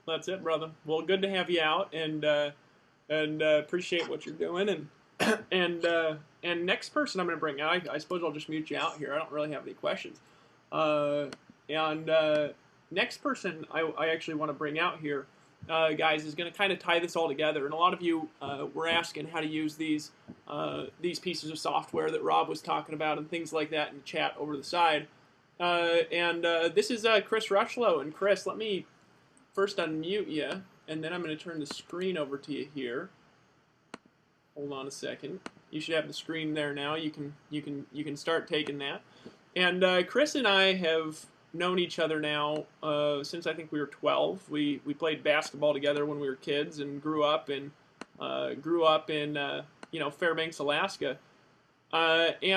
That's it, brother. Well, good to have you out, and appreciate what you're doing. And next person I'm going to bring out, I suppose I'll just mute you out here. I don't really have any questions. Uh, and next person I actually want to bring out here, guys, is going to kind of tie this all together. And a lot of you were asking how to use these pieces of software that Rob was talking about and things like that in the chat over the side. And this is Chris Rushlow. And Chris, let me first unmute you, and then I'm going to turn the screen over to you here. Hold on a second. You should have the screen there now. You can start taking that. And Chris and I have known each other now since I think we were 12. We played basketball together when we were kids and grew up in Fairbanks, Alaska. He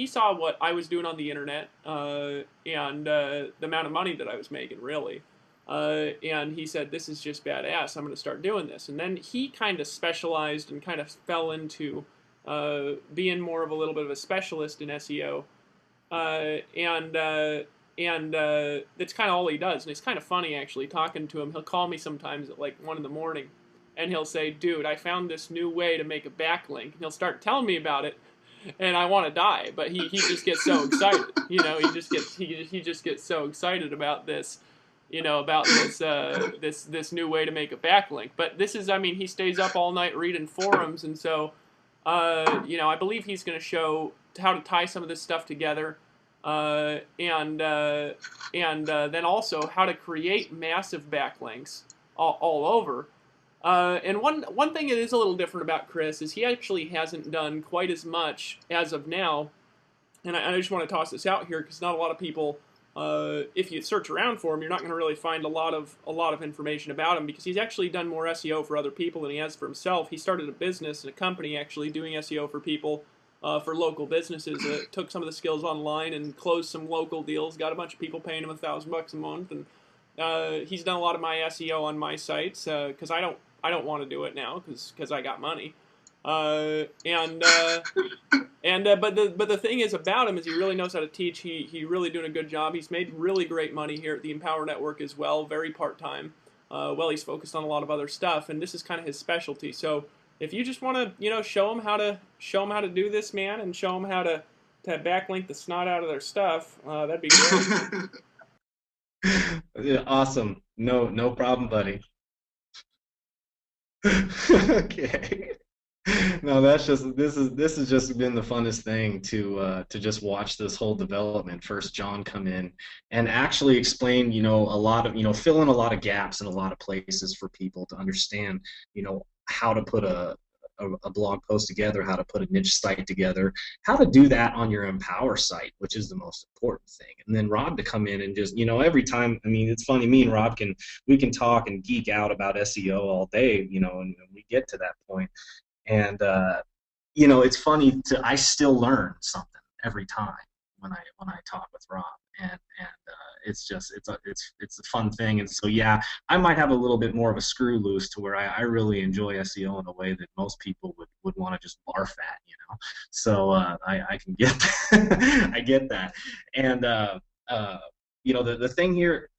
saw what I was doing on the internet and the amount of money that I was making, really. And he said, this is just badass. I'm going to start doing this. And then he kind of specialized and kind of fell into being more of a little bit of a specialist in SEO. And that's kind of all he does. And it's kind of funny, actually, talking to him. He'll call me sometimes at like 1 in the morning. And he'll say, dude, I found this new way to make a backlink. And he'll start telling me about it. And I want to die. But he just gets so excited. He just gets so excited about this. About this new way to make a backlink. But this is, he stays up all night reading forums, and so, I believe he's going to show how to tie some of this stuff together, and then also how to create massive backlinks all over. And one thing that is a little different about Chris is he actually hasn't done quite as much as of now, and I just want to toss this out here because not a lot of people. If you search around for him, you're not going to really find a lot of information about him because he's actually done more SEO for other people than he has for himself. He started a business and a company actually doing SEO for people, for local businesses. Took some of the skills online and closed some local deals. Got a bunch of people paying him $1,000 a month, and he's done a lot of my SEO on my sites because I don't want to do it now because I got money. But the thing is about him is he really knows how to teach. He really doing a good job. He's made really great money here at the Empower Network as well, very part-time. He's focused on a lot of other stuff, and this is kind of his specialty. So if you just want to, show him how to do this, man, and show him how to backlink the snot out of their stuff, that'd be great. Yeah, awesome. No problem, buddy. Okay. No, this has just been the funnest thing to just watch this whole development. First, John come in and actually explain, a lot of, fill in a lot of gaps in a lot of places for people to understand, how to put a blog post together, how to put a niche site together, how to do that on your Empower site, which is the most important thing. And then Rob to come in and just, every time, it's funny, me and Rob we can talk and geek out about SEO all day, and we get to that point. And it's funny I still learn something every time when I talk with Rob, and it's a fun thing. And so yeah, I might have a little bit more of a screw loose to where I really enjoy SEO in a way that most people would want to just barf at, So I can get that. I get that, and the thing here.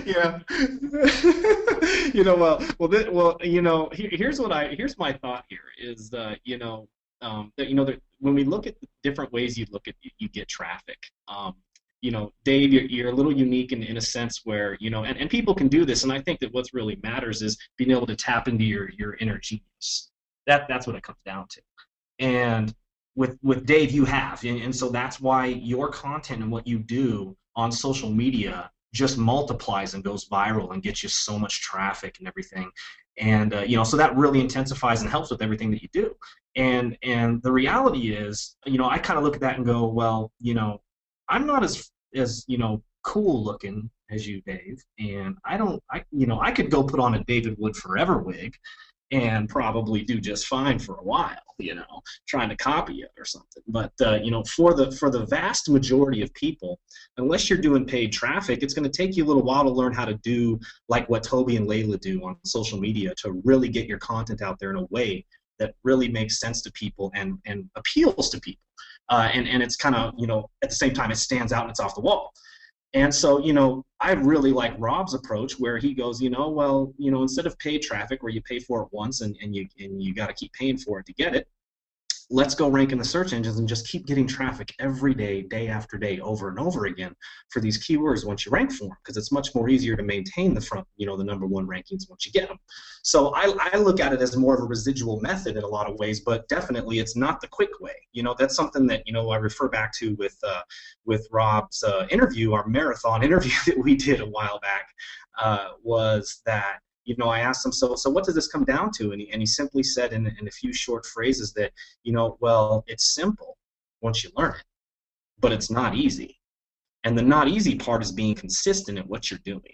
Yeah. Here's my thought here is that when we look at the different ways you get traffic, Dave, you're a little unique in a sense where, and people can do this, and I think that what's really matters is being able to tap into your inner genius. That's what it comes down to. And with Dave, you have, and so that's why your content and what you do on social media just multiplies and goes viral and gets you so much traffic and everything, and so that really intensifies and helps with everything that you do. And the reality is, I kind of look at that and go, well, I'm not as cool looking as you, Dave, and I could go put on a David Wood Forever wig and probably do just fine for a while, trying to copy it or something. But for the vast majority of people, unless you're doing paid traffic, it's going to take you a little while to learn how to do like what Toby and Layla do on social media to really get your content out there in a way that really makes sense to people and appeals to people. And it's kind of, at the same time, it stands out and it's off the wall. And so, I really like Rob's approach where he goes, well, instead of paid traffic where you pay for it once and you got to keep paying for it to get it, let's go rank in the search engines and just keep getting traffic every day, day after day, over and over again for these keywords once you rank for them, because it's much more easier to maintain the front, the #1 rankings once you get them. So I look at it as more of a residual method in a lot of ways, but definitely it's not the quick way. That's something that, I refer back to with Rob's interview, our marathon interview that we did a while back, was that, I asked him, so what does this come down to? And he simply said in a few short phrases that, well, it's simple once you learn it, but it's not easy. And the not easy part is being consistent at what you're doing.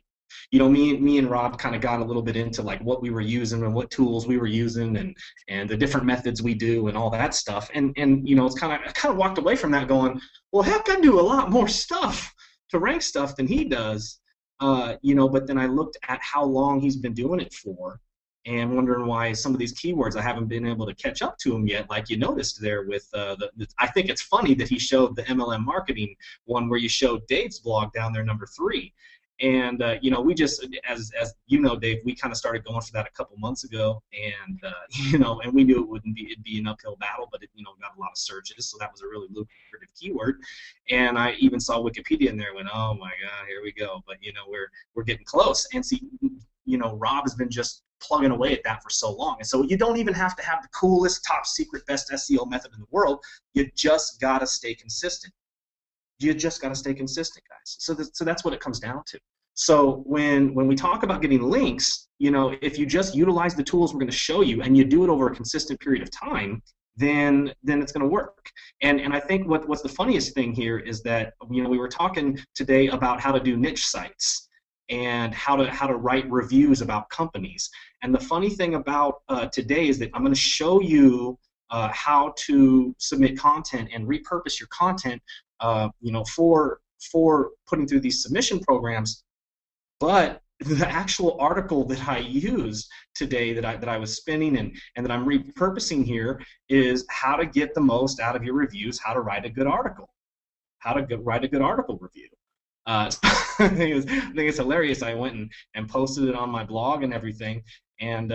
Me and Rob kind of got a little bit into like what we were using and what tools we were using and the different methods we do and all that stuff. And it's I kind of walked away from that going, well, heck, I do a lot more stuff to rank stuff than he does. But then I looked at how long he's been doing it for and wondering why some of these keywords I haven't been able to catch up to him yet, like you noticed there with I think it's funny that he showed the MLM marketing one where you showed Dave's blog down there, #3. And, we just, as Dave, we kind of started going for that a couple months ago, and, and we knew it'd be an uphill battle, but it, got a lot of searches, so that was a really lucrative keyword. And I even saw Wikipedia in there and went, oh my God, here we go. But, we're getting close. And see, Rob has been just plugging away at that for so long. And so you don't even have to have the coolest, top secret, best SEO method in the world. You just got to stay consistent. You just got to stay consistent, guys. So that's what it comes down to. So when we talk about getting links, if you just utilize the tools we're going to show you and you do it over a consistent period of time, then it's going to work. And I think what's the funniest thing here is that we were talking today about how to do niche sites and how to write reviews about companies. And the funny thing about today is that I'm going to show you how to submit content and repurpose your content for putting through these submission programs. But the actual article that I used today that I was spinning and that I'm repurposing here is how to get the most out of your reviews, how to write a good article, write a good article review. I think it's hilarious. I went and posted it on my blog and everything, and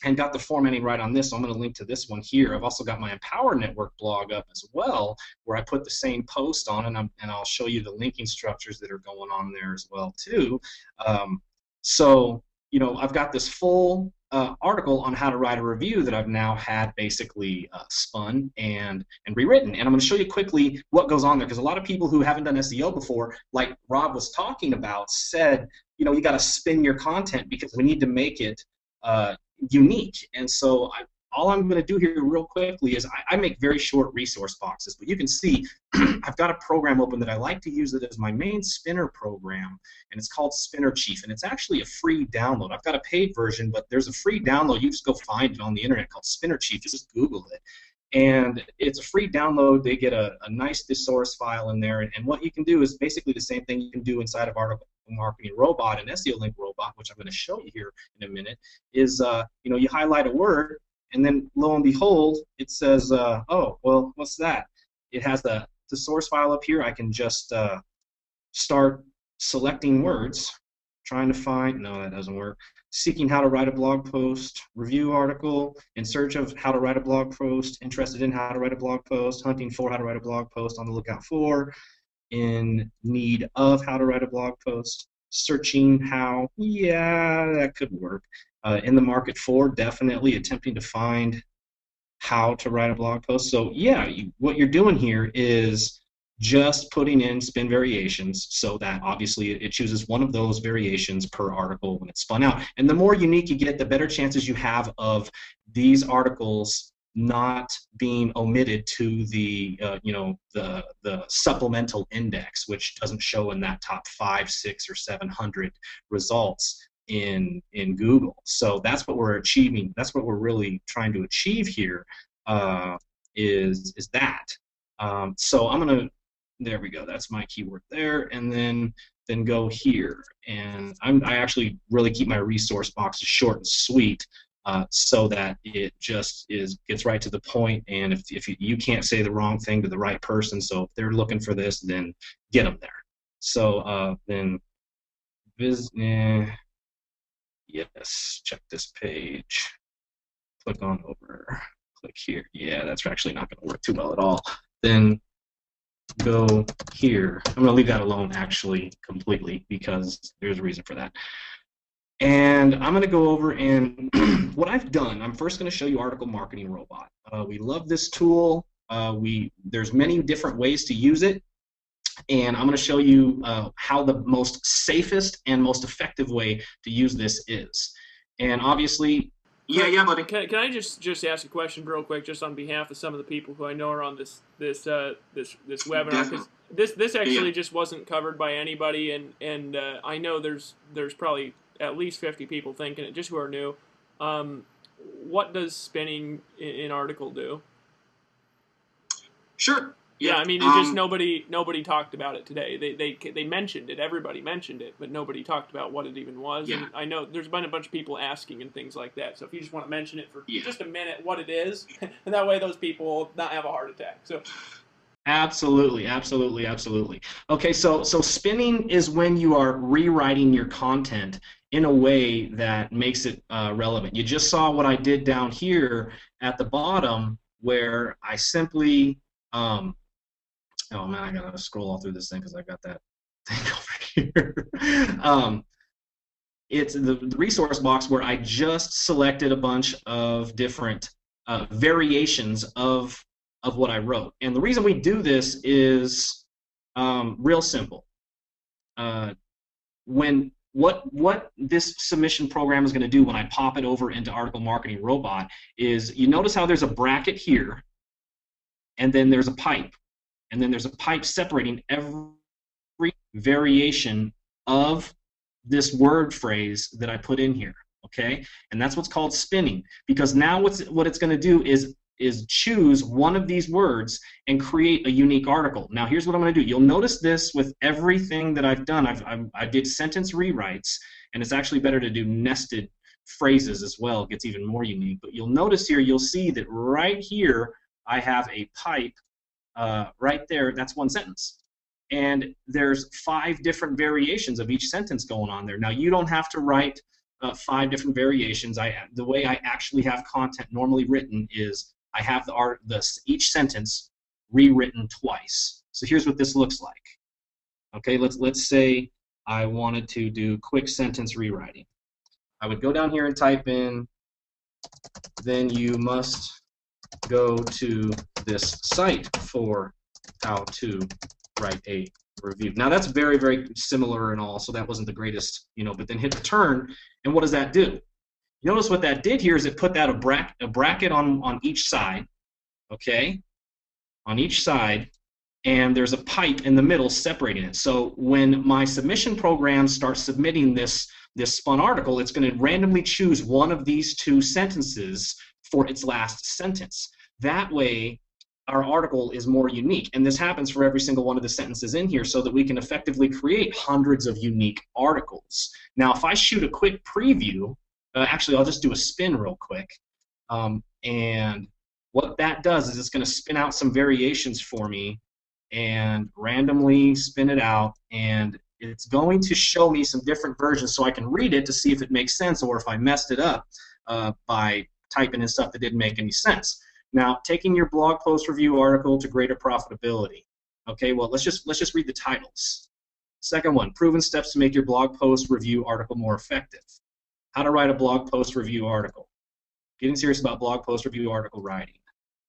and got the formatting right on this, so I'm going to link to this one here. I've also got my Empower Network blog up as well, where I put the same post on, and I'll show you the linking structures that are going on there as well too. So I've got this full article on how to write a review that I've now had basically spun and rewritten, and I'm going to show you quickly what goes on there, because a lot of people who haven't done SEO before, like Rob was talking about, said you got to spin your content because we need to make it unique. And so all I'm going to do here real quickly is I make very short resource boxes, but you can see I've got a program open that I like to use it as my main spinner program, and it's called Spinner Chief, and it's actually a free download. I've got a paid version, but there's a free download. You just go find it on the internet called Spinner Chief. Just Google it. And it's a free download. They get a nice thesaurus file in there, and what you can do is basically the same thing you can do inside of Article Marketing Robot and SEO Link Robot, which I'm going to show you here in a minute, is you highlight a word, and then lo and behold, it says, oh, well, what's that? It has the source file up here. I can just start selecting words, trying to find, no, that doesn't work, seeking how to write a blog post, review article, in search of how to write a blog post, interested in how to write a blog post, hunting for how to write a blog post, on the lookout for, in need of how to write a blog post, searching how, yeah, that could work. In the market for, definitely attempting to find how to write a blog post. So yeah, what you're doing here is just putting in spin variations so that obviously it chooses one of those variations per article when it's spun out. And the more unique you get, the better chances you have of these articles not being omitted to the the supplemental index, which doesn't show in that top 5, 6, or 700 results in Google. So that's what we're achieving. That's what we're really trying to achieve here. Is that. So I'm gonna. There we go. That's my keyword there, and then go here. And I actually really keep my resource boxes short and sweet. so that it just gets right to the point. And if you can't say the wrong thing to the right person, so if they're looking for this, then get them there. So then yes, check this page. Click on over. Click here. Yeah, that's actually not going to work too well at all. Then go here. I'm going to leave that alone actually completely because there's a reason for that. And I'm going to go over and what I've done. I'm first going to show you Article Marketing Robot. We love this tool. There's many different ways to use it, and I'm going to show you how the most safest and most effective way to use this is. And obviously, yeah, buddy. Can I just ask a question real quick, just on behalf of some of the people who I know are on this webinar? Because this actually just wasn't covered by anybody, and I know there's probably at least 50 people thinking it, just who are new. What does spinning in article do? Sure. Yeah, I mean, it just nobody talked about it today. They mentioned it. Everybody mentioned it, but nobody talked about what it even was. Yeah. And I know there's been a bunch of people asking and things like that. So if you just want to mention it for just a minute, what it is, and that way those people will not have a heart attack. So. Absolutely. Okay, so spinning is when you are rewriting your content in a way that makes it relevant. You just saw what I did down here at the bottom, where I simply oh man, I gotta scroll all through this thing because I got that thing over here. It's the resource box where I just selected a bunch of different variations of what I wrote. And the reason we do this is real simple. What this submission program is going to do when I pop it over into Article Marketing Robot is, you notice how there's a bracket here, and then there's a pipe. And then there's a pipe separating every variation of this word phrase that I put in here, okay? And that's what's called spinning, because now what it's going to do is choose one of these words and create a unique article. Now here's what I'm going to do. You'll notice this with everything that I've done. I did sentence rewrites, and it's actually better to do nested phrases as well. It gets even more unique. But you'll notice here, you'll see that right here I have a pipe. Right there, that's one sentence. And there's 5 different variations of each sentence going on there. Now, you don't have to write 5 different variations. The way I actually have content normally written is I have each sentence rewritten twice. So here's what this looks like. Okay, let's say I wanted to do quick sentence rewriting. I would go down here and type in, then you must go to this site for how to write a review. Now that's very, very similar and all, so that wasn't the greatest, but then hit return, and what does that do? You notice what that did here is it put that a bracket on each side, okay, on each side, and there's a pipe in the middle separating it. So when my submission program starts submitting this spun article, it's going to randomly choose one of these 2 sentences for its last sentence. That way, our article is more unique, and this happens for every single one of the sentences in here so that we can effectively create hundreds of unique articles. Now, if I shoot a quick preview, actually, I'll just do a spin real quick, and what that does is it's going to spin out some variations for me and randomly spin it out, and it's going to show me some different versions so I can read it to see if it makes sense or if I messed it up by typing in stuff that didn't make any sense. Now, taking your blog post review article to greater profitability. Okay, well, let's just read the titles. Second one, proven steps to make your blog post review article more effective. How to write a blog post review article. Getting serious about blog post review article writing.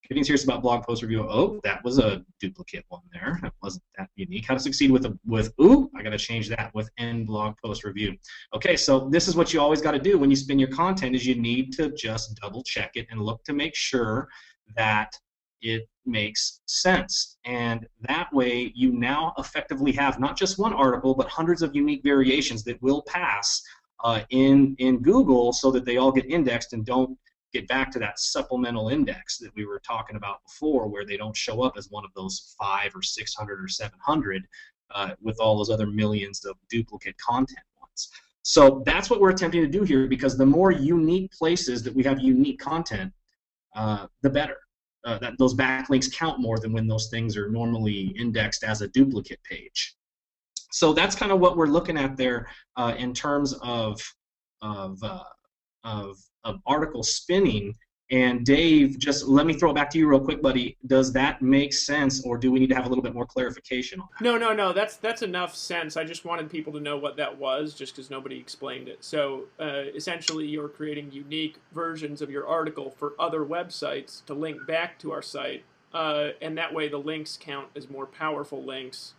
Getting serious about blog post review. Oh, that was a duplicate one there. That wasn't that unique. How to succeed with I got to change that with end blog post review. Okay, so this is what you always got to do when you spin your content is you need to just double check it and look to make sure that it makes sense. And that way you now effectively have not just one article but hundreds of unique variations that will pass in Google so that they all get indexed and don't get back to that supplemental index that we were talking about before, where they don't show up as one of those 500 or 600 or 700 with all those other millions of duplicate content ones. So that's what we're attempting to do here, because the more unique places that we have unique content, the better. That those backlinks count more than when those things are normally indexed as a duplicate page. So that's kind of what we're looking at there in terms of, uh, of article spinning. And Dave, just let me throw it back to you real quick, buddy. Does that make sense, or do we need to have a little bit more clarification on that? No. That's enough sense. I just wanted people to know what that was, just because nobody explained it. So essentially, you're creating unique versions of your article for other websites to link back to our site, and that way the links count as more powerful links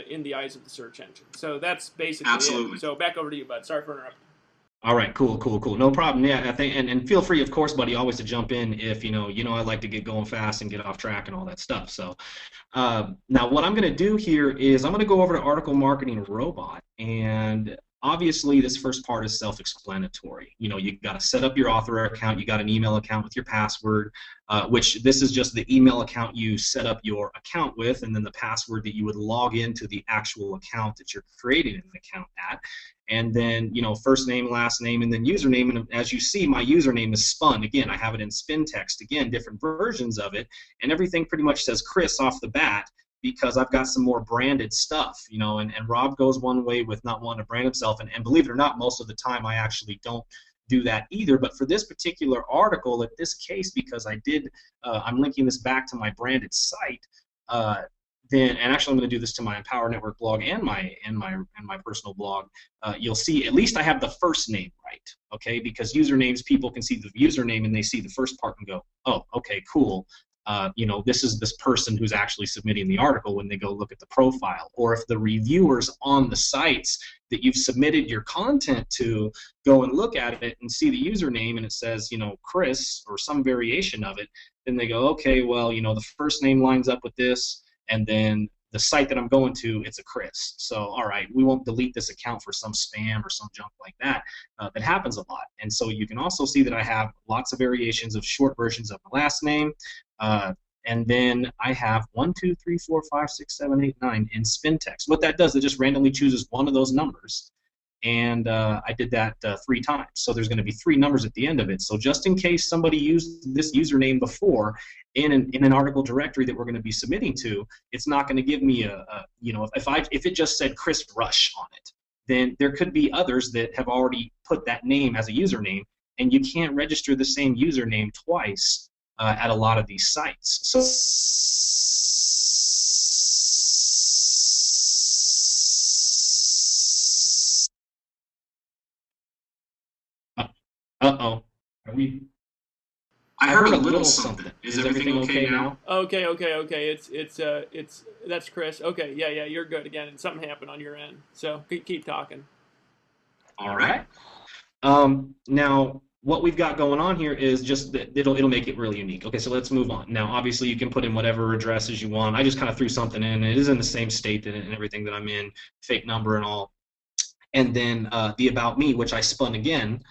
in the eyes of the search engine. So that's basically Absolutely. it. So back over to you, bud. Sorry for interrupting. All right, cool. No problem. Yeah, I think, and feel free, of course, buddy, always to jump in if I like to get going fast and get off track and all that stuff. So now what I'm going to do here is I'm going to go over to Article Marketing Robot, and obviously this first part is self-explanatory. You got to set up your author account. You got an email account with your password, which this is just the email account you set up your account with, and then the password that you would log into the actual account that you're creating an account at. And then, first name, last name, and then username. And as you see, my username is spun. Again, I have it in spin text. Again, different versions of it. And everything pretty much says Chris off the bat, because I've got some more branded stuff, and Rob goes one way with not wanting to brand himself. And believe it or not, most of the time I actually don't do that either. But for this particular article, at this case, because I'm linking this back to my branded site, and actually I'm going to do this to my Empower Network blog and my personal blog. You'll see at least I have the first name right, okay? Because usernames, people can see the username and they see the first part and go, oh, okay, cool. This is this person who's actually submitting the article when they go look at the profile. Or if the reviewers on the sites that you've submitted your content to go and look at it and see the username and it says, Chris or some variation of it, then they go, okay, well, the first name lines up with this, and then the site that I'm going to, it's a Chris. So, all right, we won't delete this account for some spam or some junk like that. That happens a lot. And so you can also see that I have lots of variations of short versions of my last name. And then I have 1, 2, 3, 4, 5, 6, 7, 8, 9 in spin text. What that does, it just randomly chooses one of those numbers. And I did that 3 times. So there's going to be 3 numbers at the end of it. So just in case somebody used this username before in an article directory that we're going to be submitting to, it's not going to give me if it just said Chris Rush on it, then there could be others that have already put that name as a username, and you can't register the same username twice at a lot of these sites. So uh-oh. Are we? I heard a little something. Is everything okay now? Okay. It's that's Chris. Okay, yeah, you're good again. And something happened on your end, so keep talking. All right. Now, what we've got going on here is just that it'll make it really unique. Okay, so let's move on. Now, obviously, you can put in whatever addresses you want. I just kind of threw something in. It is in the same state and everything that I'm in, fake number and all. And then the About Me, which I spun again.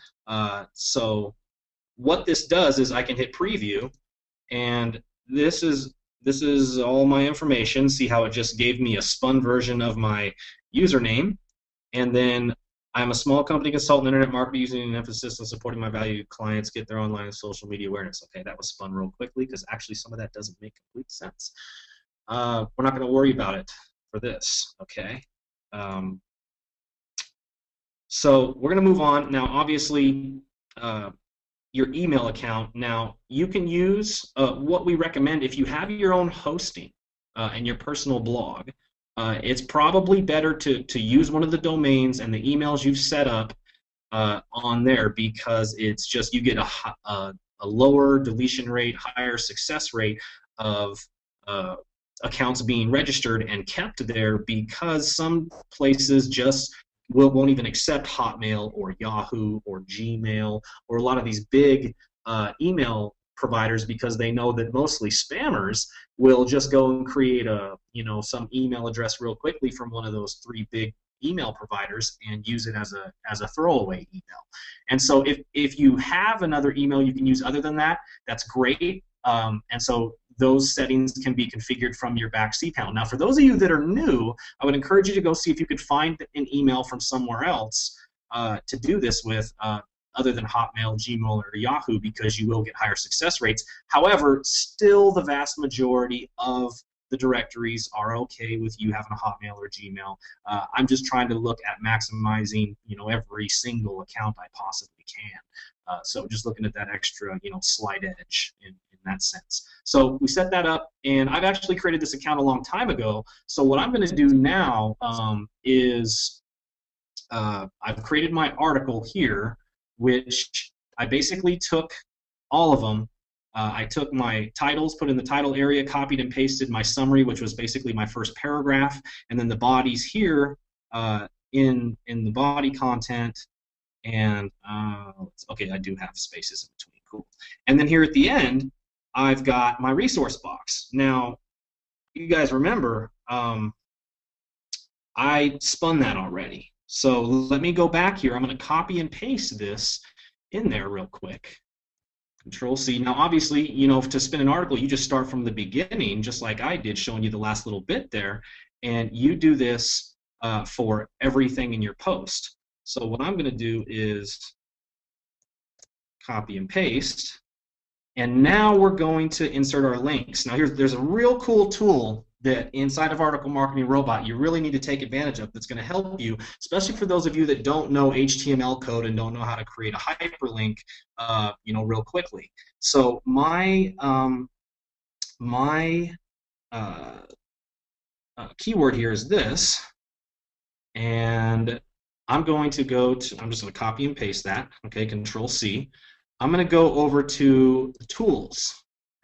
So what this does is I can hit preview, and this is all my information. See how it just gave me a spun version of my username, and then I'm a small company consultant, internet marketer, using an emphasis on supporting my valued clients get their online and social media awareness. Okay, that was spun real quickly because actually some of that doesn't make complete sense. We're not going to worry about it for this. Okay. So we're going to move on now. Obviously, your email account. Now, you can use what we recommend if you have your own hosting and your personal blog. It's probably better to use one of the domains and the emails you've set up on there, because it's just you get a lower deletion rate, higher success rate of accounts being registered and kept there, because some places just won't even accept Hotmail or Yahoo or Gmail or a lot of these big email providers, because they know that mostly spammers will just go and create some email address real quickly from one of those 3 big email providers and use it as a throwaway email. And so if you have another email you can use other than that, that's great. And so those settings can be configured from your back cPanel. Now, for those of you that are new, I would encourage you to go see if you could find an email from somewhere else to do this with other than Hotmail, Gmail, or Yahoo, because you will get higher success rates. However, still the vast majority of the directories are okay with you having a Hotmail or Gmail. I'm just trying to look at maximizing, every single account I possibly can. So just looking at that extra, slight edge in that sense. So we set that up, and I've actually created this account a long time ago. So what I'm going to do now is I've created my article here, which I basically took all of them. I took my titles, put in the title area, copied and pasted my summary, which was basically my first paragraph, and then the bodies here in the body content. And okay, I do have spaces in between. Cool. And then here at the end, I've got my resource box. Now, you guys remember, I spun that already. So let me go back here. I'm going to copy and paste this in there real quick. Control C. Now, obviously, to spin an article, you just start from the beginning, just like I did, showing you the last little bit there, and you do this for everything in your post. So what I'm going to do is copy and paste, and now we're going to insert our links. Now, there's a real cool tool that inside of Article Marketing Robot you really need to take advantage of that's going to help you, especially for those of you that don't know HTML code and don't know how to create a hyperlink, real quickly. So my keyword here is this, and I'm going to I'm just going to copy and paste that. Okay, Control C. I'm going to go over to the tools.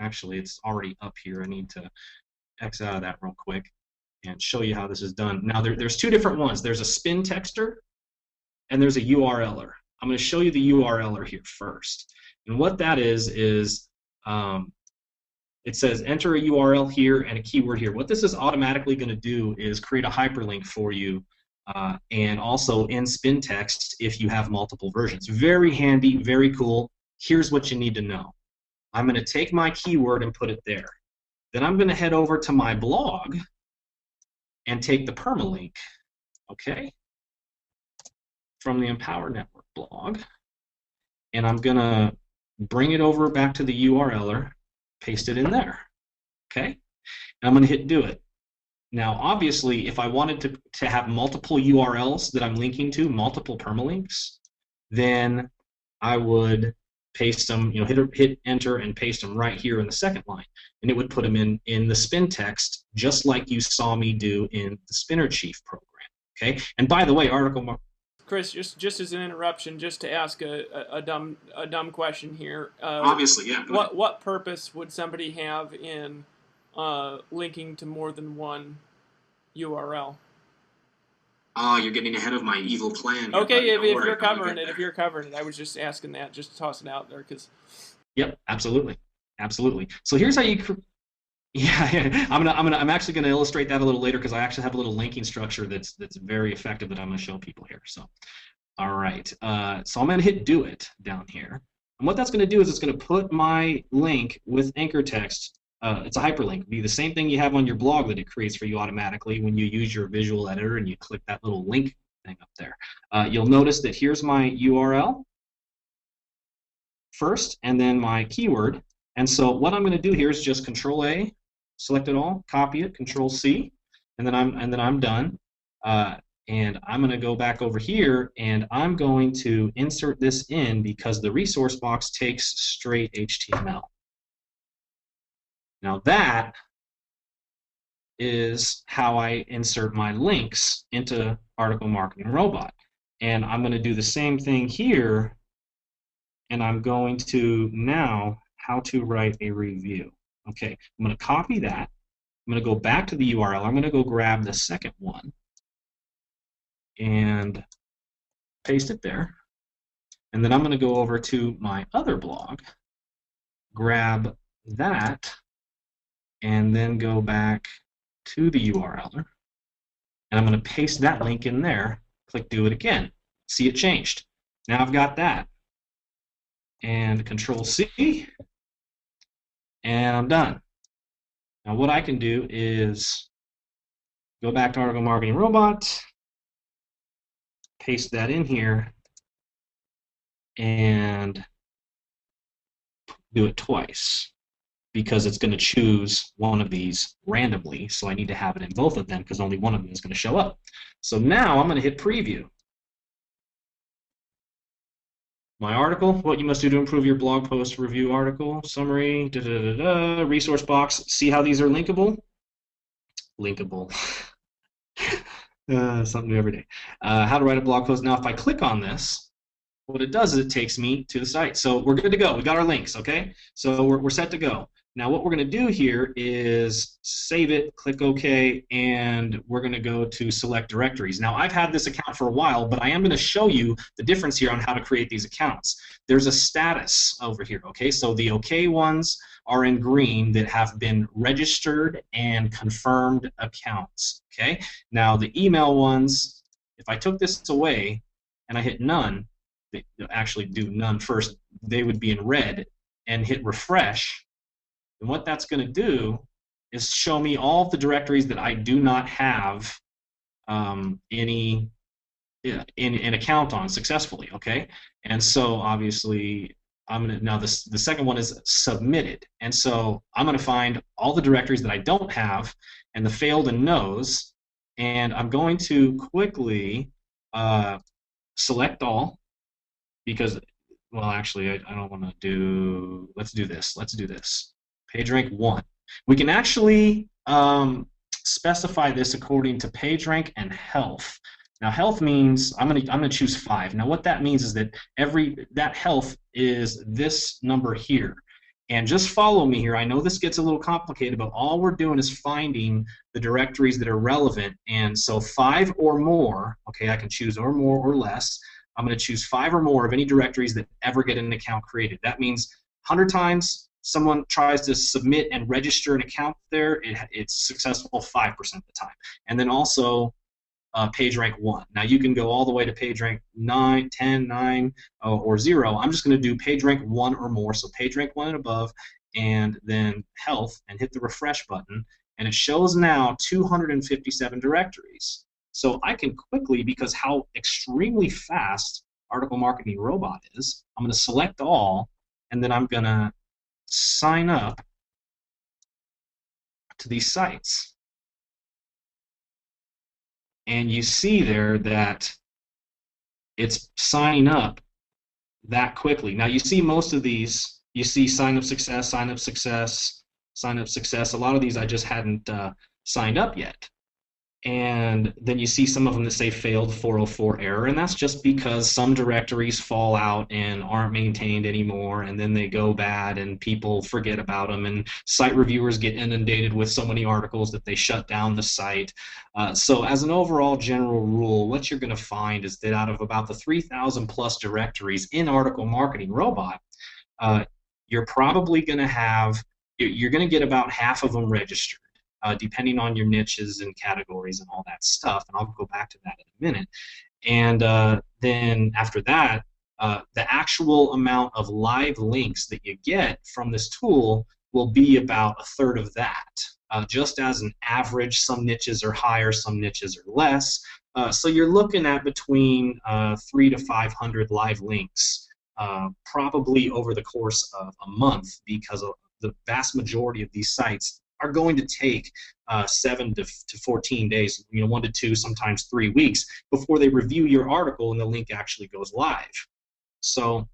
Actually, it's already up here. I need to X out of that real quick and show you how this is done. Now, there's two different ones. There's a spin texter and there's a URLer. I'm going to show you the URLer here first. And what that is it says enter a URL here and a keyword here. What this is automatically going to do is create a hyperlink for you, and also in spin text if you have multiple versions. Very handy, very cool. Here's what you need to know. I'm going to take my keyword and put it there. Then I'm going to head over to my blog and take the permalink, okay, from the Empower Network blog, and I'm going to bring it over back to the URLer, paste it in there, okay, and I'm going to hit do it. Now, obviously, if I wanted to have multiple URLs that I'm linking to, multiple permalinks, then I would paste them, hit enter and paste them right here in the second line, and it would put them in the spin text, just like you saw me do in the Spinner Chief program. Okay, and by the way, Chris, just as an interruption, just to ask a dumb question here. Obviously, yeah. What purpose would somebody have in linking to more than one URL? Oh, you're getting ahead of my evil plan. Okay, if you're covering it, I was just asking that, just to toss it out there, because. Yep, absolutely. So here's how you. Yeah, I'm actually gonna illustrate that a little later because I actually have a little linking structure that's very effective that I'm gonna show people here. So, all right. So I'm gonna hit do it down here, and what that's gonna do is it's gonna put my link with anchor text. It's a hyperlink. It'll be the same thing you have on your blog that it creates for you automatically when you use your visual editor and you click that little link thing up there. You'll notice that here's my URL first, and then my keyword. And so what I'm going to do here is just Control A, select it all, copy it, Control C, and then I'm done. And I'm going to go back over here, and I'm going to insert this in because the resource box takes straight HTML. Now that is how I insert my links into Article Marketing Robot. And I'm going to do the same thing here, and I'm going to now how to write a review. Okay, I'm going to copy that. I'm going to go back to the URL. I'm going to go grab the second one and paste it there. And then I'm going to go over to my other blog, grab that, and then go back to the URL, and I'm going to paste that link in there, click do it again. See, it changed. Now I've got that. And Control C, and I'm done. Now what I can do is go back to Article Marketing Robot, paste that in here and do it twice because it's going to choose one of these randomly. So I need to have it in both of them because only one of them is going to show up. So now I'm going to hit preview. My article, what you must do to improve your blog post review article, summary, resource box. See how these are linkable? Linkable. Something new every day. How to write a blog post. Now, if I click on this, what it does is it takes me to the site. So we're good to go. We got our links, okay? So we're set to go. Now what we're going to do here is save it, click OK, and we're going to go to select directories. Now I've had this account for a while, but I am going to show you the difference here on how to create these accounts. There's a status over here, okay? So the OK ones are in green that have been registered and confirmed accounts, okay? Now the email ones, if I took this away and I hit none, they actually do none first, they would be in red, and hit refresh. And what that's going to do is show me all of the directories that I do not have any an account on successfully. Okay, and so obviously I'm gonna now the second one is submitted, and so I'm going to find all the directories that I don't have and the failed and no's, and I'm going to quickly select all because. Well, actually, I don't want to do. Let's do this. Let's do this. PageRank 1. We can actually specify this according to PageRank and health. Now, health means I'm gonna choose 5. Now, what that means is that that health is this number here. And just follow me here. I know this gets a little complicated, but all we're doing is finding the directories that are relevant. And so 5 or more. Okay, I can choose or more or less. I'm going to choose 5 or more of any directories that ever get an account created. That means 100 times someone tries to submit and register an account there, it's successful 5% of the time. And then also PageRank 1. Now you can go all the way to PageRank 9, 10, 9, or 0. I'm just going to do PageRank 1 or more, so PageRank 1 and above, and then health, and hit the refresh button. And it shows now 257 directories. So I can quickly, because how extremely fast Article Marketing Robot is, I'm going to select all, and then I'm going to sign up to these sites. And you see there that it's signing up that quickly. Now you see most of these, you see sign up success, sign up success, sign up success. A lot of these I just hadn't signed up yet. And then you see some of them that say failed 404 error, and that's just because some directories fall out and aren't maintained anymore, and then they go bad and people forget about them, and site reviewers get inundated with so many articles that they shut down the site. So as an overall general rule, what you're going to find is that out of about the 3,000 plus directories in Article Marketing Robot, you're probably going to have, you're going to get about half of them registered. Depending on your niches and categories and all that stuff, and I'll go back to that in a minute. And then after that, the actual amount of live links that you get from this tool will be about a third of that. Just as an average, some niches are higher, some niches are less. So you're looking at between 300 to 500 live links, probably over the course of a month, because the vast majority of these sites are going to take 7 to 14 days, 1 to 2, sometimes 3 weeks before they review your article and the link actually goes live. So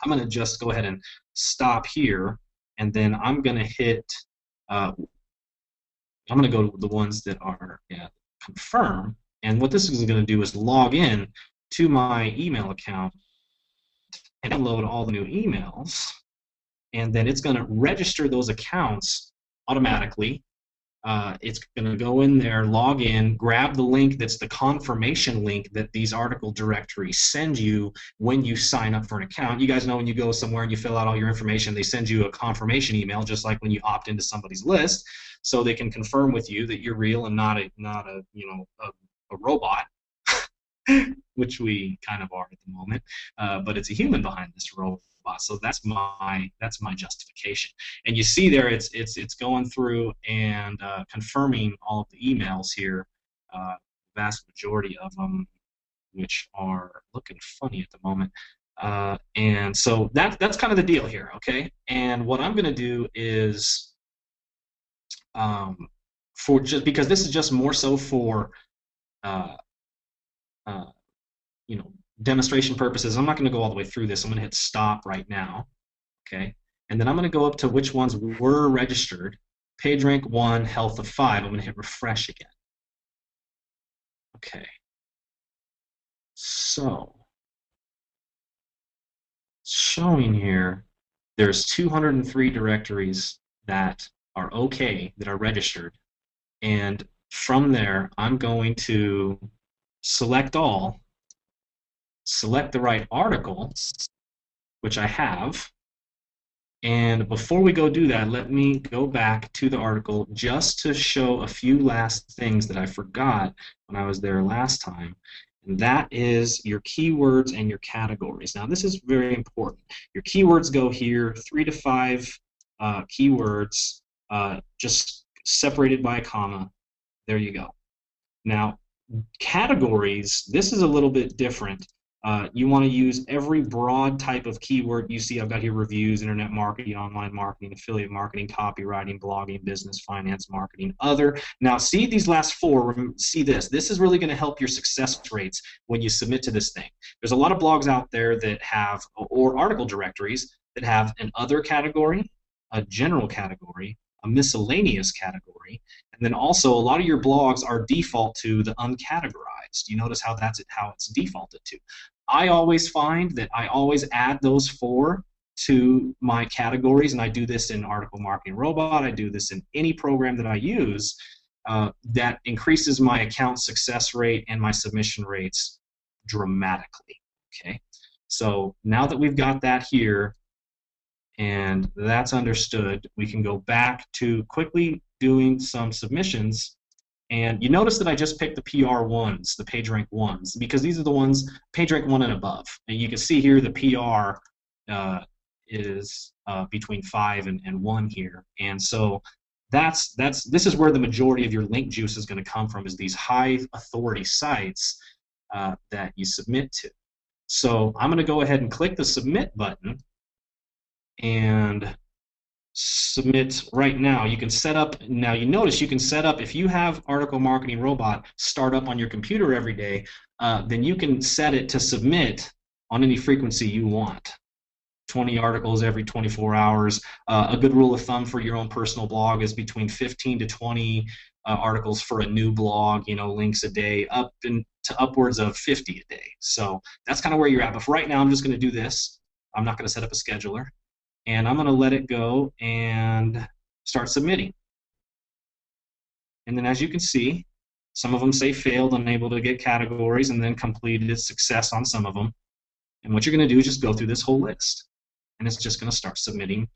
I'm going to just go ahead and stop here, and then I'm going to hit, I'm going to go to the ones that are confirm, and what this is going to do is log in to my email account and download all the new emails, and then it's going to register those accounts automatically. It's going to go in there, log in, grab the link that's the confirmation link that these article directories send you when you sign up for an account. You guys know when you go somewhere and you fill out all your information, they send you a confirmation email, just like when you opt into somebody's list, so they can confirm with you that you're real and not a robot, which we kind of are at the moment. But it's a human behind this robot. So that's my justification. And you see there, it's going through and confirming all of the emails here. Vast majority of them which are looking funny at the moment. And so that's kind of the deal here, okay? And what I'm going to do is, for just because this is just more so for uh, uh, you know, demonstration purposes, I'm not going to go all the way through this. I'm going to hit stop right now, okay? And then I'm going to go up to which ones were registered. Page rank 1, health of 5. I'm going to hit refresh again. Okay. So, showing here, there's 203 directories that are okay, that are registered. And from there, I'm going to select all, select the right article, which I have. And before we go do that, let me go back to the article just to show a few last things that I forgot when I was there last time. And that is your keywords and your categories. Now, this is very important. Your keywords go here, 3 to 5 keywords, just separated by a comma. There you go. Now, categories, this is a little bit different. You want to use every broad type of keyword you see. I've got here reviews, internet marketing, online marketing, affiliate marketing, copywriting, blogging, business, finance, marketing, other. Now, see these last 4, see this. This is really going to help your success rates when you submit to this thing. There's a lot of blogs out there that have, or article directories that have an other category, a general category, a miscellaneous category, and then also a lot of your blogs are default to the uncategorized. You notice how it's defaulted to. I always find that I always add those 4 to my categories, and I do this in Article Marketing Robot. I do this in any program that I use. That increases my account success rate and my submission rates dramatically. Okay, so now that we've got that here, and that's understood, we can go back to quickly doing some submissions. And you notice that I just picked the PR ones, the page rank ones, because these are the ones page rank 1 and above. And you can see here the PR is between 5 and 1 here. And so this is where the majority of your link juice is going to come from, is these high authority sites that you submit to. So I'm going to go ahead and click the submit button and submit right now. You can set up, now you notice you can set up, if you have Article Marketing Robot start up on your computer every day, then you can set it to submit on any frequency you want. 20 articles every 24 hours. A good rule of thumb for your own personal blog is between 15 to 20 articles for a new blog, links a day, up to upwards of 50 a day. So that's kind of where you're at. But for right now, I'm just going to do this. I'm not going to set up a scheduler. And I'm going to let it go and start submitting. And then as you can see, some of them say failed, unable to get categories, and then completed success on some of them. And what you're going to do is just go through this whole list. And it's just going to start submitting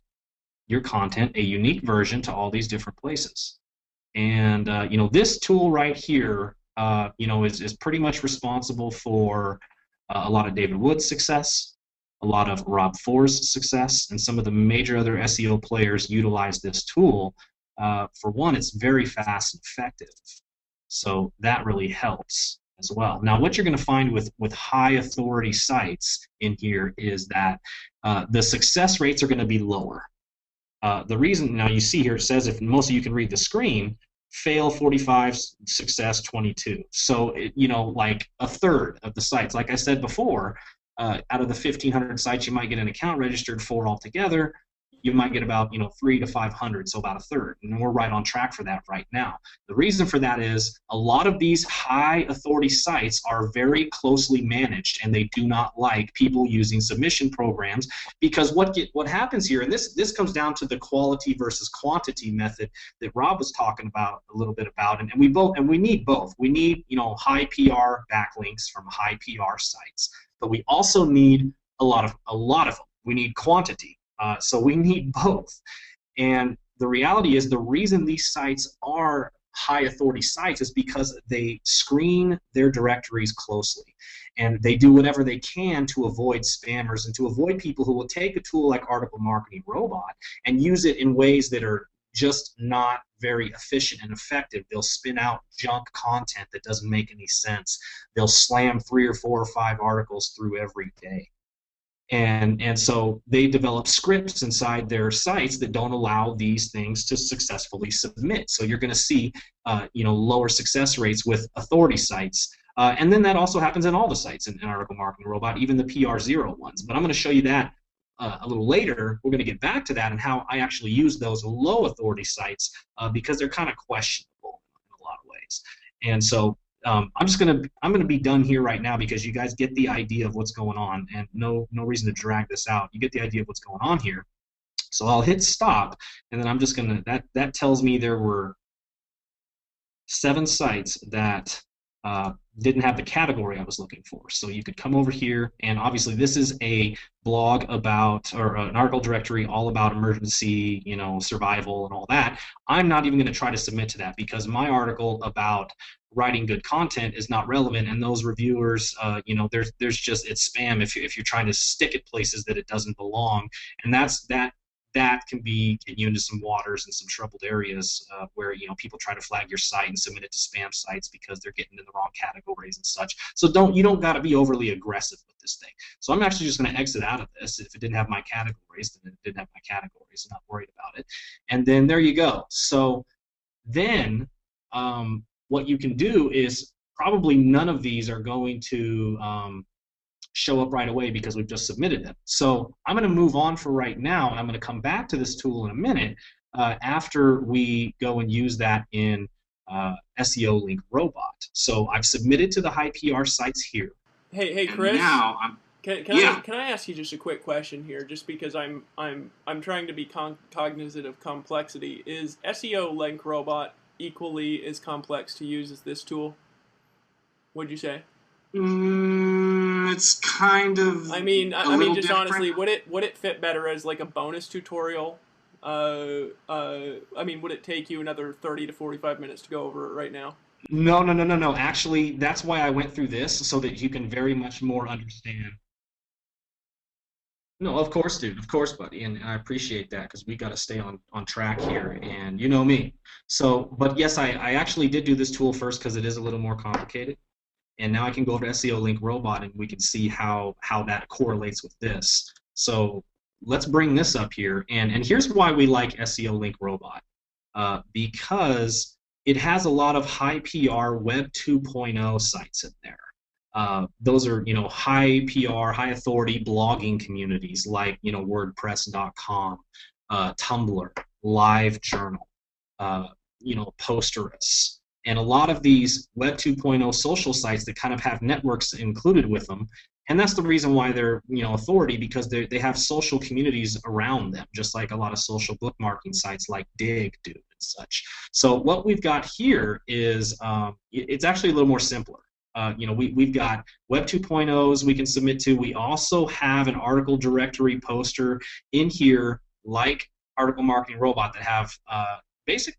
your content, a unique version, to all these different places. And this tool right here, is pretty much responsible for a lot of David Wood's success, a lot of Rob Forrest's success, and some of the major other SEO players utilize this tool. For one, it's very fast and effective, so that really helps as well. Now, what you're going to find with high authority sites in here is that the success rates are going to be lower. The reason, now you see here, it says, if most of you can read the screen, fail 45, success 22. So, like a third of the sites. Like I said before, out of the 1,500 sites, you might get an account registered 4 altogether. You might get about 3 to 500, so about a third, and we're right on track for that right now. The reason for that is a lot of these high authority sites are very closely managed, and they do not like people using submission programs, because what happens here, and this comes down to the quality versus quantity method that Rob was talking about a little bit about, and we need both. We need high PR backlinks from high PR sites, but we also need a lot of them. We need quantity. So we need both. And the reality is, the reason these sites are high authority sites is because they screen their directories closely. And they do whatever they can to avoid spammers and to avoid people who will take a tool like Article Marketing Robot and use it in ways that are just not very efficient and effective. They'll spin out junk content that doesn't make any sense. They'll slam 3 or 4 or 5 articles through every day. And so they develop scripts inside their sites that don't allow these things to successfully submit. So you're going to see lower success rates with authority sites. And then that also happens in all the sites in Article Marketing Robot, even the PR0 ones. But I'm going to show you that a little later. We're going to get back to that and how I actually use those low authority sites because they're kind of questionable in a lot of ways. And so I'm gonna be done here right now because you guys get the idea of what's going on, and no reason to drag this out. You get the idea of what's going on here. So I'll hit stop, and then I'm just gonna that tells me there were 7 sites that didn't have the category I was looking for. So you could come over here, and obviously this is a blog about, or an article directory all about emergency, survival and all that. I'm not even going to try to submit to that because my article about writing good content is not relevant, and those reviewers, there's just, it's spam if you're trying to stick it places that it doesn't belong, and that can get you into some waters and some troubled areas where people try to flag your site and submit it to spam sites because they're getting in the wrong categories and such. So you don't got to be overly aggressive with this thing. So I'm actually just going to exit out of this. If it didn't have my categories, then it didn't have my categories. I'm not worried about it. And then there you go. So then what you can do is probably none of these are going to show up right away because we've just submitted them. So I'm going to move on for right now, and I'm going to come back to this tool in a minute after we go and use that in SEO Link Robot. So I've submitted to the high PR sites here. Hey, Chris. And now can I ask you just a quick question here, just because I'm trying to be cognizant of complexity. Is SEO Link Robot equally as complex to use as this tool? What'd you say? It's kind of. I mean, just different. Honestly, would it fit better as like a bonus tutorial? Would it take you another 30 to 45 minutes to go over it right now? No. Actually, that's why I went through this, so that you can very much more understand. No, of course, dude. Of course, buddy. And I appreciate that because we got to stay on track here, and you know me. So, but yes, I actually did do this tool first because it is a little more complicated. And now I can go over to SEO Link Robot, and we can see how that correlates with this. So let's bring this up here. And here's why we like SEO Link Robot. Because it has a lot of high PR Web 2.0 sites in there. Those are, high PR, high authority blogging communities like, WordPress.com, Tumblr, LiveJournal, Posterous, and a lot of these Web 2.0 social sites that kind of have networks included with them. And that's the reason why they're, authority, because they have social communities around them, just like a lot of social bookmarking sites like Dig do and such. So what we've got here is, it's actually a little more simpler. We've got Web 2.0s we can submit to. We also have an article directory poster in here, like Article Marketing Robot, that have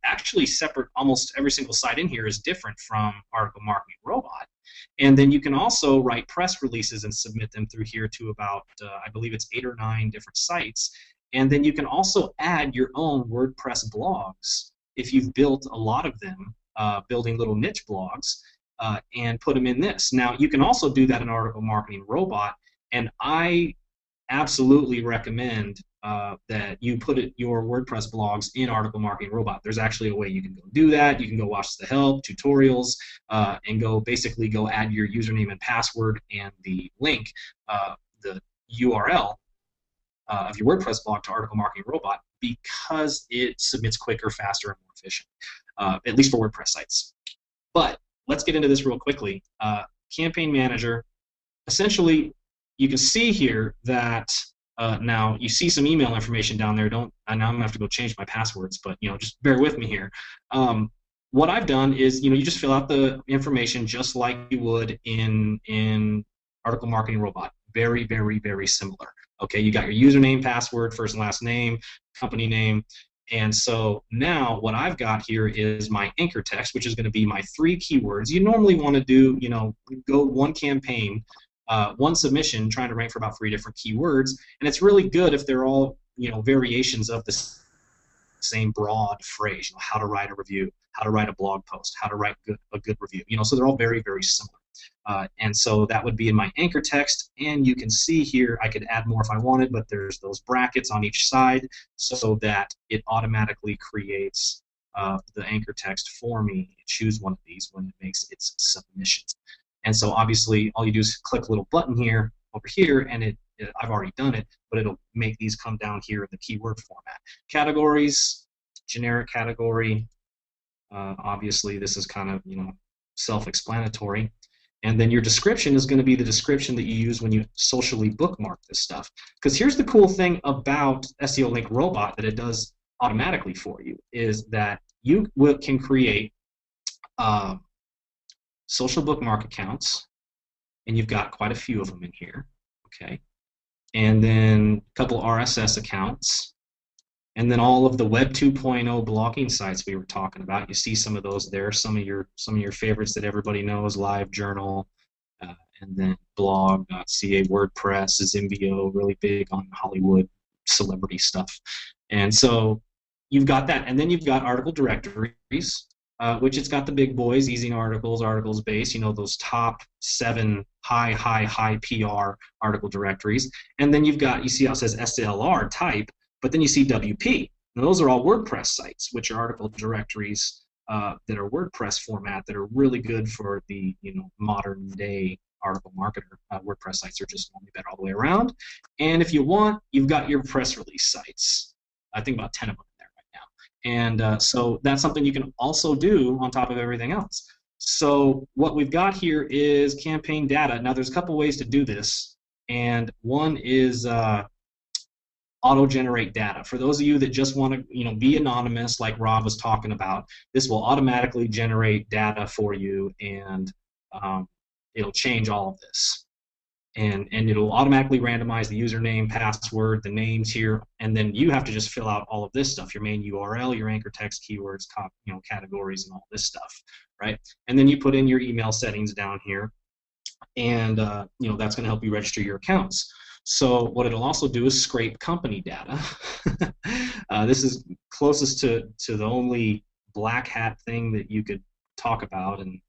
actually separate. Almost every single site in here is different from Article Marketing Robot. And then you can also write press releases and submit them through here to about, I believe it's 8 or 9 different sites. And then you can also add your own WordPress blogs if you've built a lot of them, building little niche blogs, and put them in this. Now, you can also do that in Article Marketing Robot, and I absolutely recommend that you put your WordPress blogs in Article Marketing Robot. There's actually a way you can go do that. You can go watch the help, tutorials, and basically go add your username and password and the link, the URL of your WordPress blog to Article Marketing Robot, because it submits quicker, faster, and more efficient, at least for WordPress sites. But let's get into this real quickly. Campaign Manager, essentially, you can see here that now you see some email information down there. Now I'm gonna have to go change my passwords, but just bear with me here. What I've done is, you just fill out the information just like you would in Article Marketing Robot. Very, very, very similar. Okay, you got your username, password, first and last name, company name. And so now what I've got here is my anchor text, which is going to be my 3 keywords. You normally want to do, go one campaign, one submission, trying to rank for about 3 different keywords. And it's really good if they're all, variations of the same broad phrase, how to write a review, how to write a blog post, how to write a good review, so they're all very, very similar. And so that would be in my anchor text, and you can see here I could add more if I wanted, but there's those brackets on each side so that it automatically creates the anchor text for me. Choose one of these when it makes its submissions. And so obviously all you do is click a little button here over here, and I've already done it, but it'll make these come down here in the keyword format. Categories, generic category. Obviously this is kind of self-explanatory. And then your description is going to be the description that you use when you socially bookmark this stuff. Because here's the cool thing about SEO Link Robot that it does automatically for you, is that you can create social bookmark accounts, and you've got quite a few of them in here, okay? And then a couple RSS accounts, and then all of the Web 2.0 blogging sites we were talking about. You see some of those there, some of your favorites that everybody knows, LiveJournal, and then blog.ca, WordPress, Zimbio, really big on Hollywood celebrity stuff. And so you've got that, and then you've got article directories, which it's got the big boys, Easy Articles, Articles Base, those top 7 high PR article directories. And then you see how it says SLR type, but then you see WP. And those are all WordPress sites, which are article directories that are WordPress format that are really good for the modern day article marketer. WordPress sites are just only better all the way around. And if you want, you've got your press release sites. I think about 10 of them there right now. And so that's something you can also do on top of everything else. So what we've got here is campaign data. Now there's a couple ways to do this, and one is auto-generate data. For those of you that just want to be anonymous, like Rob was talking about, this will automatically generate data for you, and it'll change all of this. And it'll automatically randomize the username, password, the names here, and then you have to just fill out all of this stuff, your main URL, your anchor text, keywords, categories, and all this stuff, right? And then you put in your email settings down here, and that's going to help you register your accounts. So what it'll also do is scrape company data. This is closest to the only black hat thing that you could talk about, and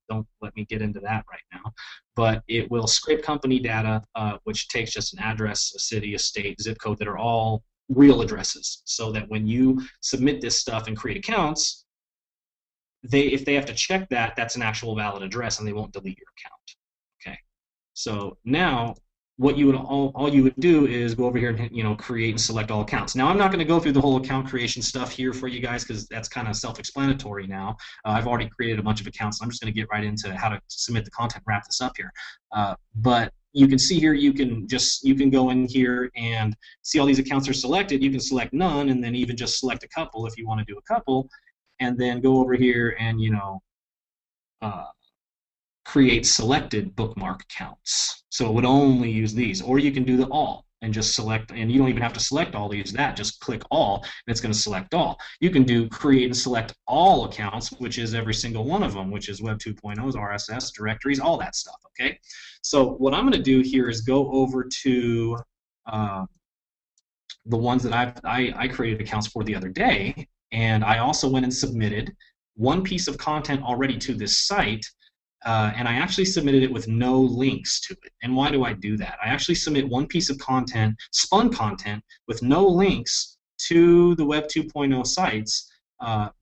don't let me get into that right now. But it will scrape company data, which takes just an address, a city, a state, zip code that are all real addresses, so that when you submit this stuff and create accounts, if they have to check that, that's an actual valid address, and they won't delete your account. Okay. So now what you would all you would do is go over here and create and select all accounts. Now I'm not going to go through the whole account creation stuff here for you guys, because that's kind of self-explanatory now. I've already created a bunch of accounts, so I'm just going to get right into how to submit the content, wrap this up here. But you can see here, you can go in here and see all these accounts are selected. You can select none, and then even just select a couple if you want to do a couple, and then go over here and create selected bookmark accounts. So it would only use these, or you can do the all and just select, and you don't even have to select all these, just click all and it's going to select all. You can do create and select all accounts, which is every single one of them, which is Web 2.0's, RSS, directories, all that stuff, okay? So what I'm going to do here is go over to the ones that I created accounts for the other day, and I also went and submitted one piece of content already to this site. And I actually submitted it with no links to it. And why do I do that? I actually submit one piece of content, spun content, with no links to the Web 2.0 sites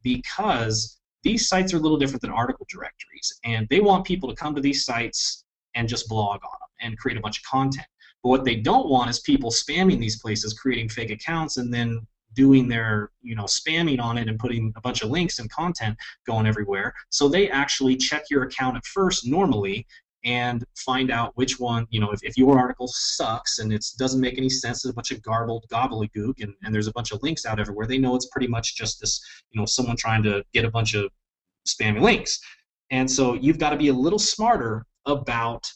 because these sites are a little different than article directories. And they want people to come to these sites and just blog on them and create a bunch of content. But what they don't want is people spamming these places, creating fake accounts, and then doing their spamming on it and putting a bunch of links and content going everywhere. So they actually check your account at first normally and find out which one, if your article sucks and it doesn't make any sense, it's a bunch of garbled gobbledygook, and there's a bunch of links out everywhere, they know it's pretty much just this, someone trying to get a bunch of spammy links. And so you've got to be a little smarter about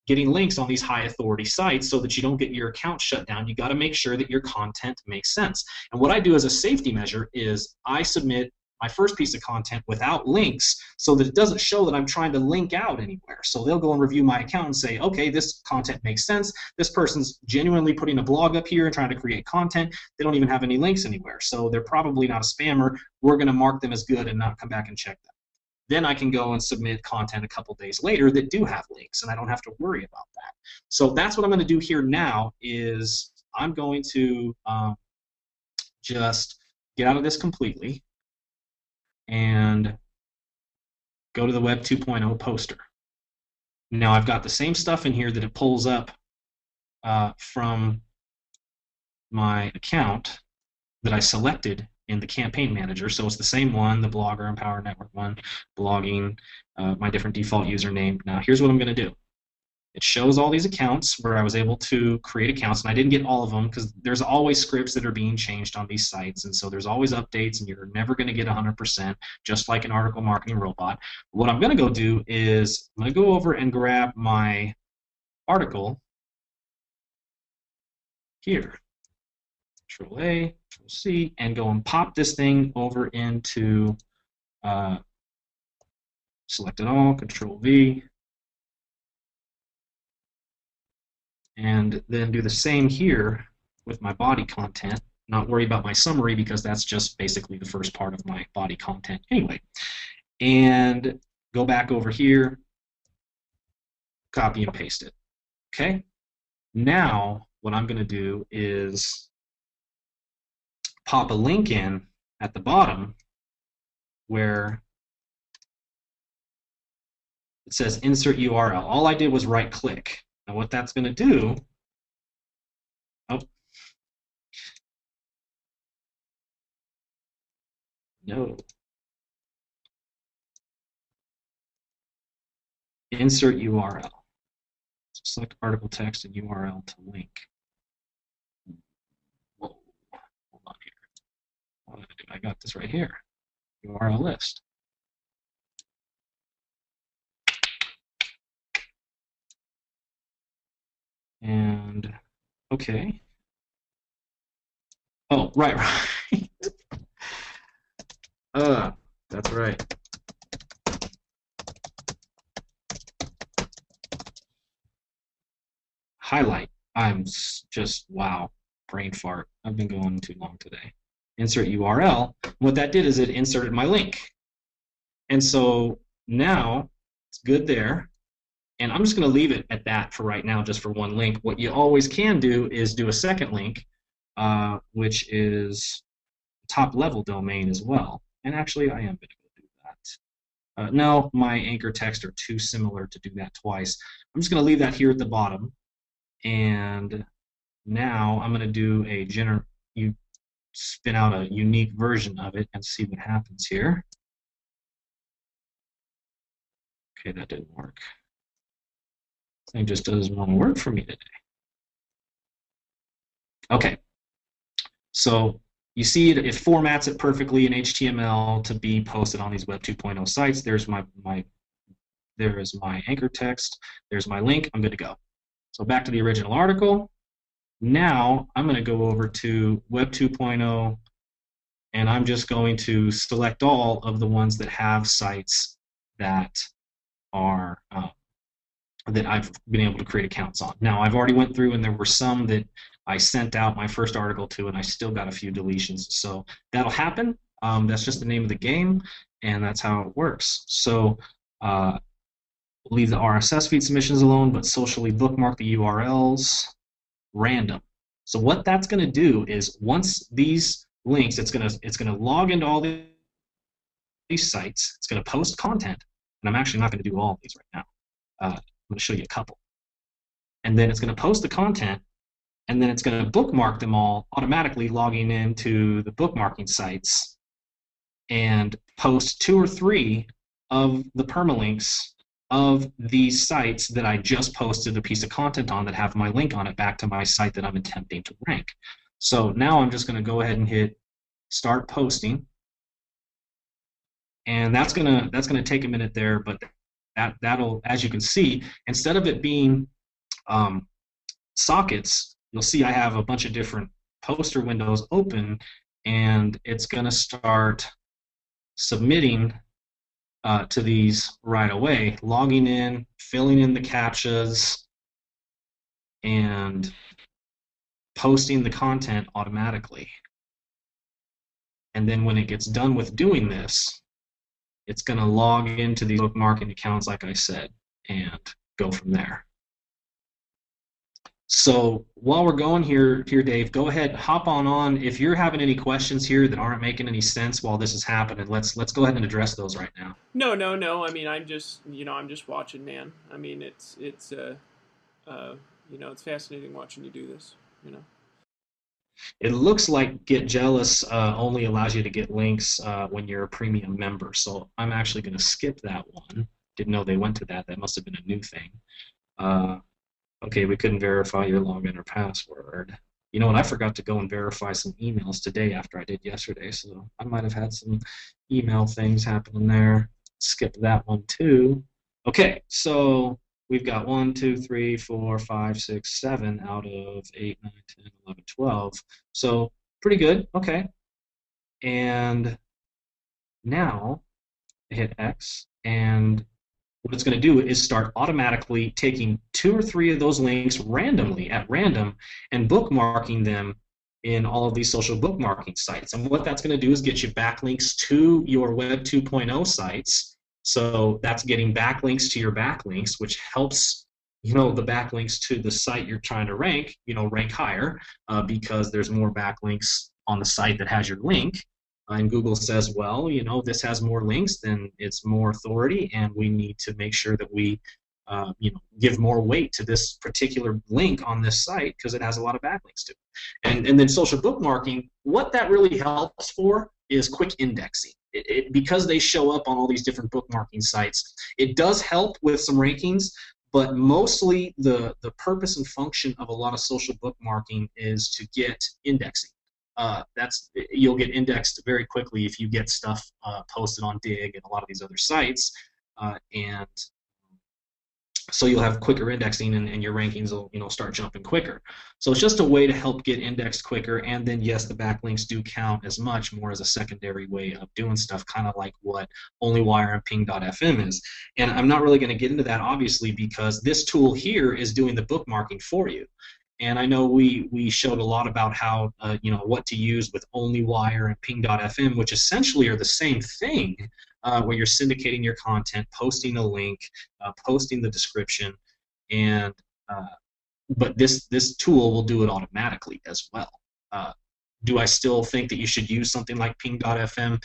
getting links on these high authority sites so that you don't get your account shut down. You got to make sure that your content makes sense. And what I do as a safety measure is I submit my first piece of content without links so that it doesn't show that I'm trying to link out anywhere. So they'll go and review my account and say, okay, this content makes sense. This person's genuinely putting a blog up here and trying to create content. They don't even have any links anywhere. So they're probably not a spammer. We're going to mark them as good and not come back and check them. Then I can go and submit content a couple days later that do have links, and I don't have to worry about that. So that's what I'm going to do here now is I'm going to just get out of this completely and go to the Web 2.0 poster. Now I've got the same stuff in here that it pulls up from my account that I selected in the campaign manager. So it's the same one, the Blogger Empower Network one, blogging, my different default username. Now here's what I'm going to do. It shows all these accounts where I was able to create accounts, and I didn't get all of them because there's always scripts that are being changed on these sites, and so there's always updates, and you're never going to get 100%, just like an article marketing robot. What I'm going to go do is I'm going to go over and grab my article here. Control A, Control C, and go and pop this thing over into select it all, Control V, and then do the same here with my body content. Not worry about my summary because that's just basically the first part of my body content anyway. And go back over here, copy and paste it. Okay? Now what I'm going to do is pop a link in at the bottom where it says insert URL. All I did was right click. Now what that's going to do, no. Insert URL. So select article text and URL to link. Whoa, hold on here. What did I do? I got this right here. URL list. And okay. Oh, right. That's right. Highlight. I'm just, wow, brain fart. I've been going too long today. Insert URL. What that did is it inserted my link. And so now it's good there. And I'm just going to leave it at that for right now, just for one link. What you always can do is do a second link, which is top-level domain as well. And actually, I am going to go do that. No, my anchor text are too similar to do that twice. I'm just going to leave that here at the bottom. And now I'm going to do you spin out a unique version of it and see what happens here. Okay, that didn't work. Thing just doesn't want to work for me today. Okay, so you see it formats it perfectly in HTML to be posted on these Web 2.0 sites. There's there is my anchor text. There's my link. I'm good to go. So back to the original article. Now I'm going to go over to Web 2.0, and I'm just going to select all of the ones that have sites that are that I've been able to create accounts on. Now, I've already went through, and there were some that I sent out my first article to, and I still got a few deletions. So that'll happen. That's just the name of the game, and that's how it works. So leave the RSS feed submissions alone, but socially bookmark the URLs, random. So what that's going to do is once these links, it's going to log into all these sites. It's going to post content, and I'm actually not going to do all of these right now. I'm going to show you a couple. And then it's going to post the content, and then it's going to bookmark them all, automatically logging into the bookmarking sites, and post 2 or 3 of the permalinks of these sites that I just posted a piece of content on that have my link on it back to my site that I'm attempting to rank. So now I'm just going to go ahead and hit start posting, and that's gonna take a minute there, but that'll, as you can see, instead of it being sockets, you'll see I have a bunch of different poster windows open, and it's going to start submitting to these right away, logging in, filling in the CAPTCHAs, and posting the content automatically. And then when it gets done with doing this, it's going to log into these bookmarking accounts, like I said, and go from there. So while we're going here, Dave, go ahead, hop on. If you're having any questions here that aren't making any sense while this is happening, let's go ahead and address those right now. No, no, no. I mean, I'm just watching, man. I mean, it's fascinating watching you do this. You know. It looks like Get Jealous only allows you to get links when you're a premium member. So I'm actually going to skip that one. Didn't know they went to that. That must have been a new thing. Okay, we couldn't verify your login or password. You know what? I forgot to go and verify some emails today after I did yesterday. So I might have had some email things happening there. Skip that one too. Okay, so we've got 1, 2, 3, 4, 5, 6, 7 out of 8, 9, 10, 11, 12. So pretty good. Okay. And now I hit X, and what it's going to do is start automatically taking 2 or 3 of those links randomly at random and bookmarking them in all of these social bookmarking sites. And what that's going to do is get you backlinks to your Web 2.0 sites. So that's getting backlinks to your backlinks, which helps the backlinks to the site you're trying to rank, rank higher because there's more backlinks on the site that has your link. And Google says, well, this has more links, then it's more authority, and we need to make sure that we, give more weight to this particular link on this site because it has a lot of backlinks to it. And then social bookmarking, what that really helps for is quick indexing. Because they show up on all these different bookmarking sites, it does help with some rankings, but mostly the purpose and function of a lot of social bookmarking is to get indexing. You'll get indexed very quickly if you get stuff posted on Dig and a lot of these other sites, and so you'll have quicker indexing and your rankings will start jumping quicker. So it's just a way to help get indexed quicker, and then yes, the backlinks do count as much more as a secondary way of doing stuff, kind of like what OnlyWire and Ping.fm is. And I'm not really going to get into that obviously because this tool here is doing the bookmarking for you. And I know we showed a lot about how what to use with OnlyWire and Ping.fm, which essentially are the same thing, where you're syndicating your content, posting a link, posting the description, and but this tool will do it automatically as well. Do I still think that you should use something like Ping.fm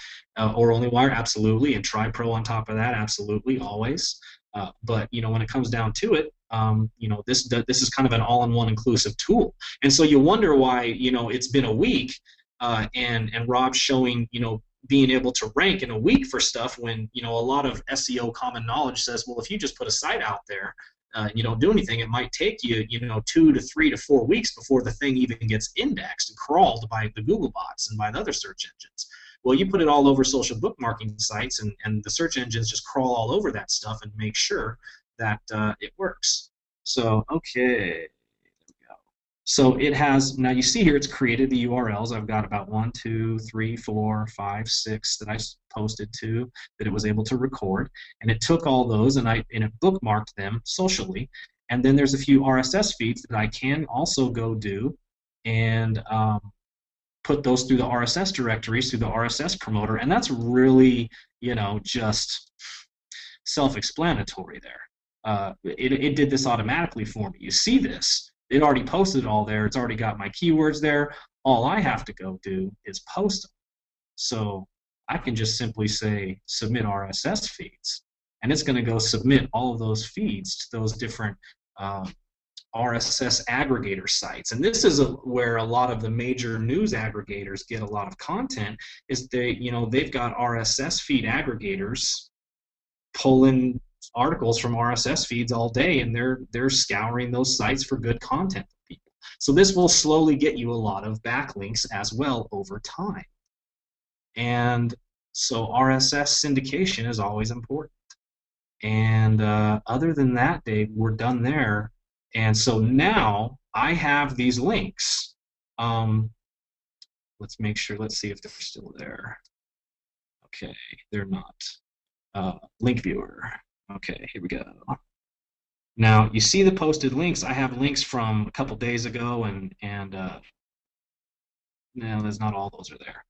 or OnlyWire? Absolutely, and TriPro on top of that, absolutely, always. But when it comes down to it, this is kind of an all-in-one inclusive tool. And so you wonder why it's been a week, and Rob's showing being able to rank in a week for stuff when a lot of SEO common knowledge says, well, if you just put a site out there and you don't do anything, it might take you 2 to 3 to 4 weeks before the thing even gets indexed and crawled by the Google bots and by the other search engines. Well, you put it all over social bookmarking sites, and the search engines just crawl all over that stuff and make sure that it works. So, okay, there we go. So it has, now you see here it's created the URLs. I've got about 1, 2, 3, 4, 5, 6 that I posted to that it was able to record. And it took all those and it bookmarked them socially. And then there's a few RSS feeds that I can also go do and put those through the RSS directories, through the RSS promoter, and that's really, just self-explanatory there. It did this automatically for me. You see this. It already posted it all there. It's already got my keywords there. All I have to go do is post them. So I can just simply say submit RSS feeds, and it's going to go submit all of those feeds to those different RSS aggregator sites. And this is where a lot of the major news aggregators get a lot of content, is they've got RSS feed aggregators pulling articles from RSS feeds all day, and they're scouring those sites for good content for people. So this will slowly get you a lot of backlinks as well over time. And so RSS syndication is always important. And other than that, Dave, we're done there. And so now I have these links. Let's make sure, let's see if they're still there. Okay, they're not. Link viewer. Okay, here we go. Now you see the posted links. I have links from a couple days ago, and no, there's not all those are there.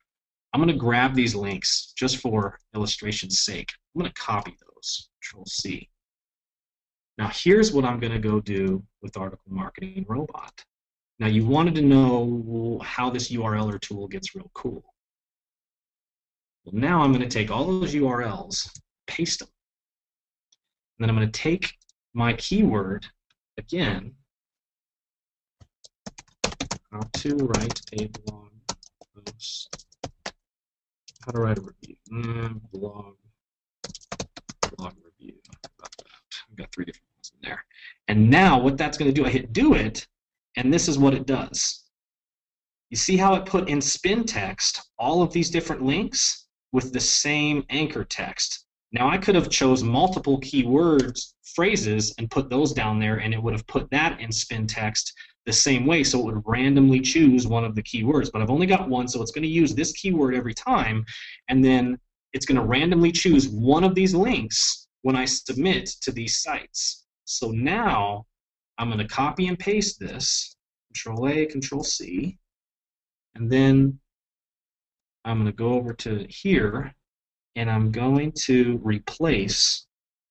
I'm going to grab these links just for illustration's sake. I'm going to copy those. Control C. Now here's what I'm going to go do with Article Marketing Robot. Now you wanted to know how this URLer tool gets real cool. Well, now I'm going to take all those URLs, paste them, and then I'm going to take my keyword again. How to write a blog post. How to write a review. Blog review. About that. I've got 3 different ones in there. And now what that's going to do, I hit do it, and this is what it does. You see how it put in spin text all of these different links with the same anchor text. Now I could have chose multiple keywords, phrases, and put those down there, and it would have put that in spin text the same way, so it would randomly choose one of the keywords. But I've only got one, so it's going to use this keyword every time, and then it's going to randomly choose one of these links when I submit to these sites. So now I'm going to copy and paste this, Control A, Control C, and then I'm going to go over to here, and I'm going to replace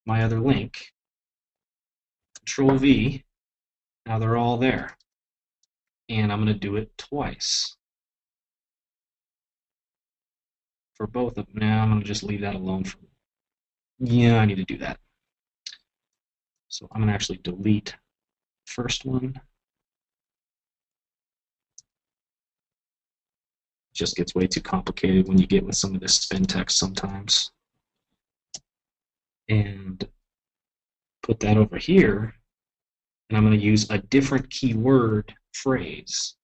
my other link. Control V. Now they're all there. And I'm going to do it twice for both of them. Now I'm going to just leave that alone. Yeah, I need to do that. So I'm going to actually delete the first one. It just gets way too complicated when you get with some of this spin text sometimes. And put that over here. And I'm going to use a different keyword phrase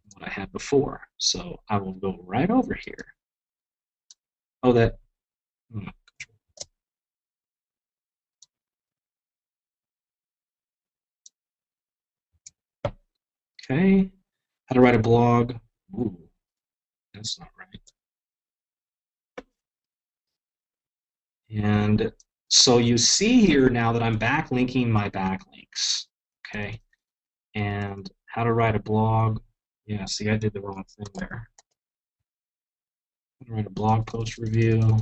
than what I had before. So I will go right over here. Oh, that. Okay. How to write a blog. Ooh, that's not right. And so you see here now that I'm backlinking my backlinks. Okay. And how to write a blog. Yeah, see, I did the wrong thing there. How to write a blog post review.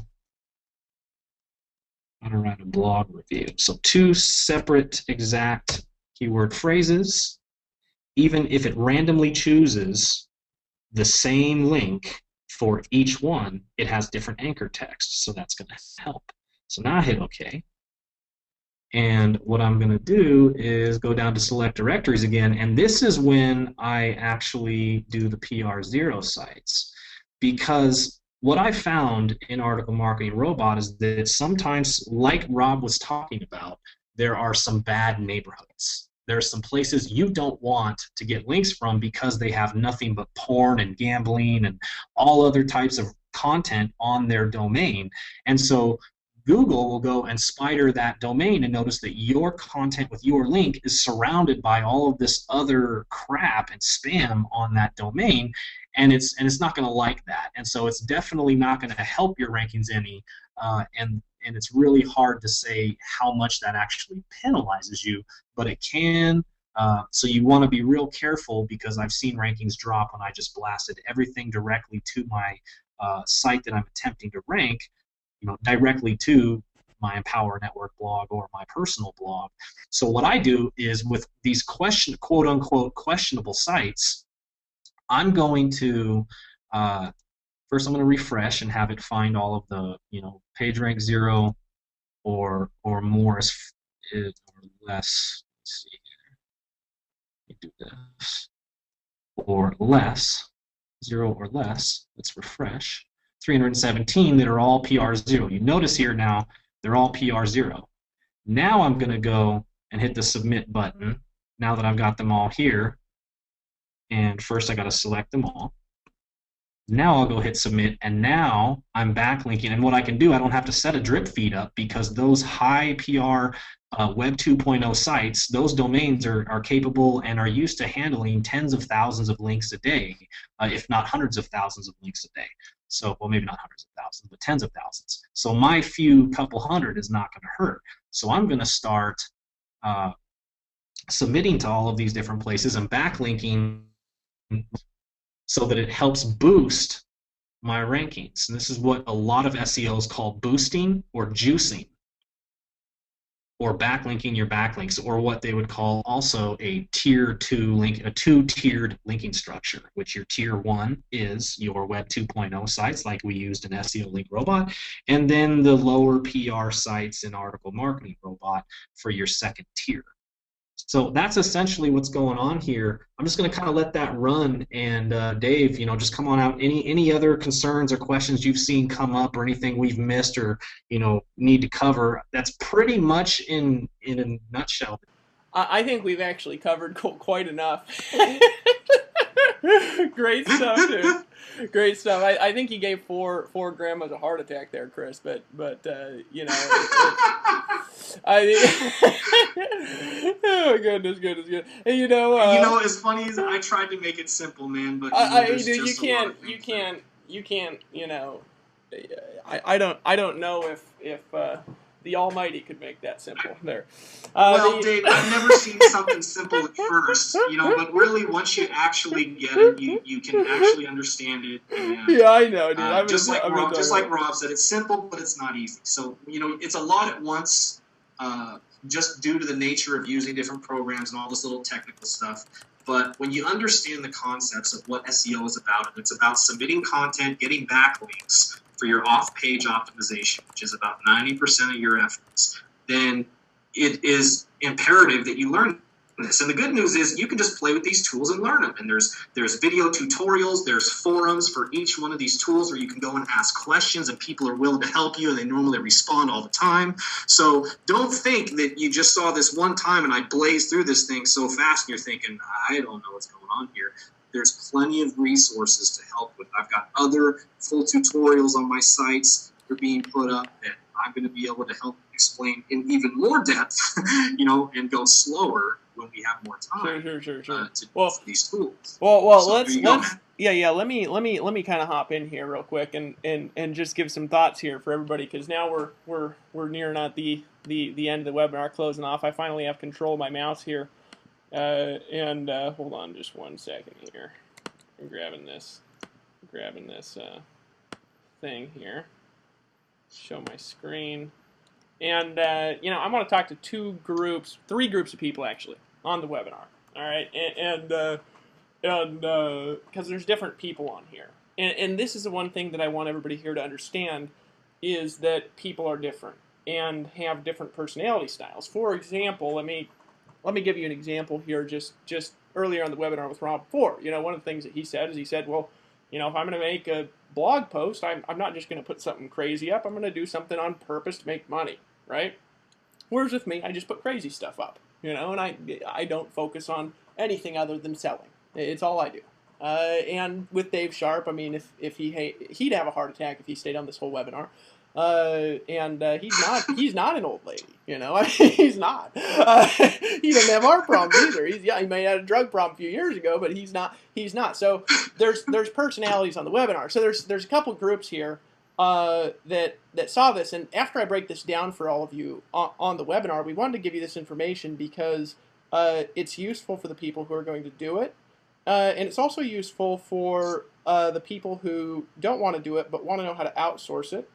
How to write a blog review. So 2 separate exact keyword phrases. Even if it randomly chooses the same link for each one, it has different anchor text, so that's going to help. So now I hit OK. And what I'm going to do is go down to select directories again, and this is when I actually do the PR0 sites. Because what I found in Article Marketing Robot is that sometimes, like Rob was talking about, there are some bad neighborhoods. There are some places you don't want to get links from because they have nothing but porn and gambling and all other types of content on their domain. And so Google will go and spider that domain and notice that your content with your link is surrounded by all of this other crap and spam on that domain, and it's not going to like that. And so it's definitely not going to help your rankings any, and it's really hard to say how much that actually penalizes you, but it can. So you want to be real careful, because I've seen rankings drop when I just blasted everything directly to my site that I'm attempting to rank, directly to my Empower Network blog or my personal blog. So what I do is, with these quote unquote questionable sites, I'm going to first I'm going to refresh and have it find all of the page rank 0 or more or less. Let's see here. Let me do this. Or less, 0 or less. Let's refresh. 317 that are all PR0. You notice here now they're all PR0. Now I'm going to go and hit the submit button now that I've got them all here. And first I got to select them all. Now I'll go hit submit, and now I'm backlinking. And what I can do, I don't have to set a drip feed up, because those high PR Web 2.0 sites, those domains are capable and are used to handling tens of thousands of links a day, if not hundreds of thousands of links a day. So, well, maybe not hundreds of thousands, but tens of thousands. So my few couple hundred is not going to hurt. So I'm going to start uh, submitting to all of these different places and backlinking so that it helps boost my rankings. And this is what a lot of SEOs call boosting or juicing, or backlinking your backlinks, or what they would call also a tier 2 link, a two-tiered linking structure, which your tier 1 is your web 2.0 sites like we used in SEO Link Robot, and then the lower PR sites in Article Marketing Robot for your second tier. So that's essentially what's going on here. I'm just going to kind of let that run, and Dave, just come on out. Any other concerns or questions you've seen come up, or anything we've missed, or need to cover? That's pretty much in a nutshell. I think we've actually covered quite enough. Great stuff, dude. Great stuff. I think you gave four grandmas a heart attack there, Chris. But I oh goodness. And As funny as I tried to make it simple, man, but you can't. I don't know if the Almighty could make that simple there. Dave, I've never seen something simple at first, but really once you actually get it, you can actually understand it. And, yeah, I know, dude. Just like Rob said, it's simple, but it's not easy. So, it's a lot at once, just due to the nature of using different programs and all this little technical stuff. But when you understand the concepts of what SEO is about, and it's about submitting content, getting backlinks for your off-page optimization, which is about 90% of your efforts, then it is imperative that you learn this. And the good news is you can just play with these tools and learn them. And there's video tutorials, there's forums for each one of these tools where you can go and ask questions, and people are willing to help you, and they normally respond all the time. So don't think that you just saw this one time and I blazed through this thing so fast and you're thinking, I don't know what's going on here. There's plenty of resources to help with. I've got other full tutorials on my sites that are being put up that I'm going to be able to help explain in even more depth, and go slower when we have more time sure. to use these tools. Well, so let's let me kind of hop in here real quick and just give some thoughts here for everybody, because now we're nearing at the end of the webinar, closing off. I finally have control of my mouse here. Hold on just 1 second here. I'm grabbing this thing here. Show my screen. And I'm going to talk to three groups of people actually on the webinar. All right, and because there's different people on here, and this is the one thing that I want everybody here to understand, is that people are different and have different personality styles. For example, let me give you an example here. Just earlier on the webinar with Rob Ford, one of the things that he said, well, if I'm going to make a blog post, I'm not just going to put something crazy up. I'm going to do something on purpose to make money, right? Whereas with me, I just put crazy stuff up, and I don't focus on anything other than selling. It's all I do. And with Dave Sharp, I mean, if he'd have a heart attack if he stayed on this whole webinar. He's not an old lady, he's not. He doesn't have heart problems either. He may have had a drug problem a few years ago, but he's not. So there's personalities on the webinar. So there's a couple groups here that saw this, and after I break this down for all of you on the webinar, we wanted to give you this information because it's useful for the people who are going to do it, and it's also useful for the people who don't want to do it but want to know how to outsource it.